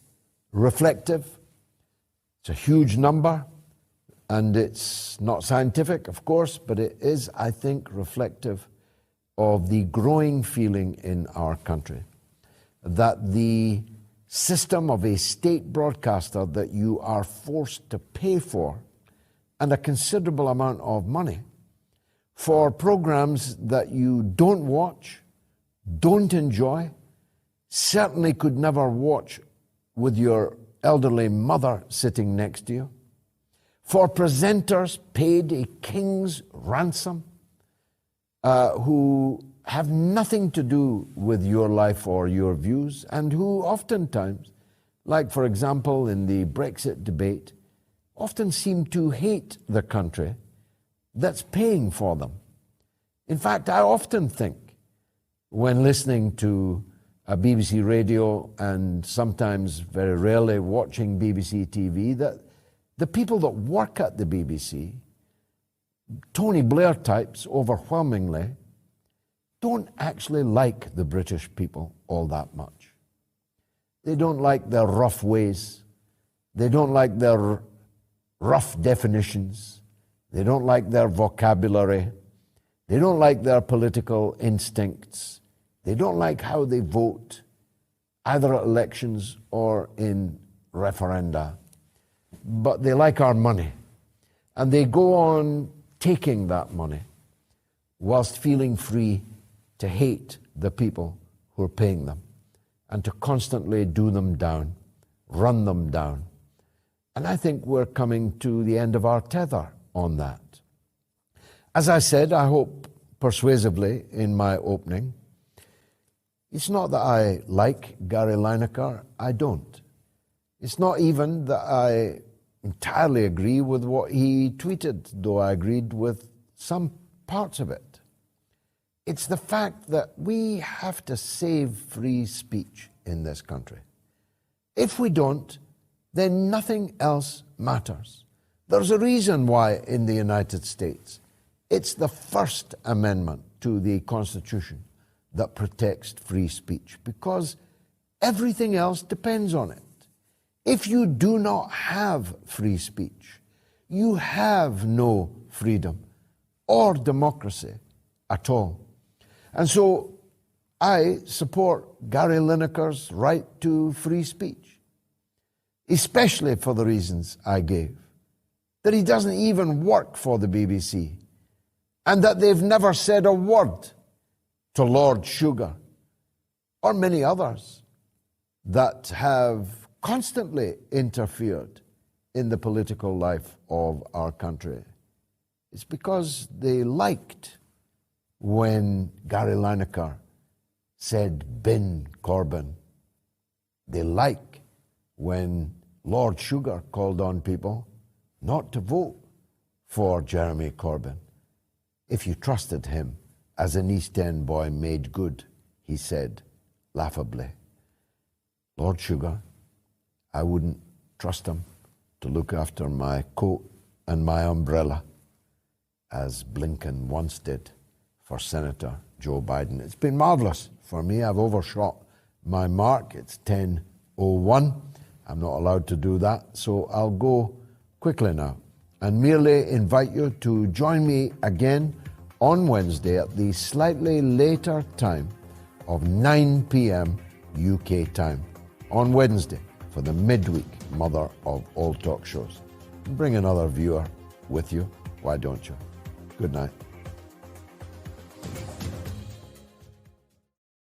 reflective. It's a huge number, and it's not scientific, of course, but it is, I think, reflective of the growing feeling in our country that the system of a state broadcaster that you are forced to pay for, and a considerable amount of money, for programs that you don't watch, don't enjoy, certainly could never watch with your elderly mother sitting next to you, for presenters paid a king's ransom, who have nothing to do with your life or your views, and who oftentimes, like for example in the Brexit debate, often seem to hate the country that's paying for them. In fact, I often think, when listening to a BBC radio and sometimes very rarely watching BBC TV, that the people that work at the BBC, Tony Blair types overwhelmingly, don't actually like the British people all that much. They don't like their rough ways. They don't like their rough definitions. They don't like their vocabulary. They don't like their political instincts. They don't like how they vote, either at elections or in referenda. But they like our money. And they go on taking that money whilst feeling free to hate the people who are paying them and to constantly do them down, run them down. And I think we're coming to the end of our tether on that. As I said, I hope persuasively in my opening, It's not that I like Gary Lineker, I don't. It's not even that I entirely agree with what he tweeted, though I agreed with some parts of it. It's the fact that we have to save free speech in this country. If we don't, then nothing else matters. There's a reason why in the United States it's the First Amendment to the Constitution that protects free speech, because everything else depends on it. If you do not have free speech, you have no freedom or democracy at all. And so I support Gary Lineker's right to free speech, especially for the reasons I gave. That he doesn't even work for the BBC, and that they've never said a word to Lord Sugar or many others that have constantly interfered in the political life of our country. It's because they liked when Gary Lineker said bin Corbyn. They like when Lord Sugar called on people not to vote for Jeremy Corbyn. If you trusted him as an East End boy made good, he said laughably. Lord Sugar, I wouldn't trust him to look after my coat and my umbrella, as Blinken once did for Senator Joe Biden. It's been marvelous for me. I've overshot my mark. It's 10:01. I'm not allowed to do that, so I'll go quickly now and merely invite you to join me again on Wednesday at the slightly later time of 9 p.m. UK time. On Wednesday for the midweek mother of all talk shows. Bring another viewer with you. Why don't you? Good night.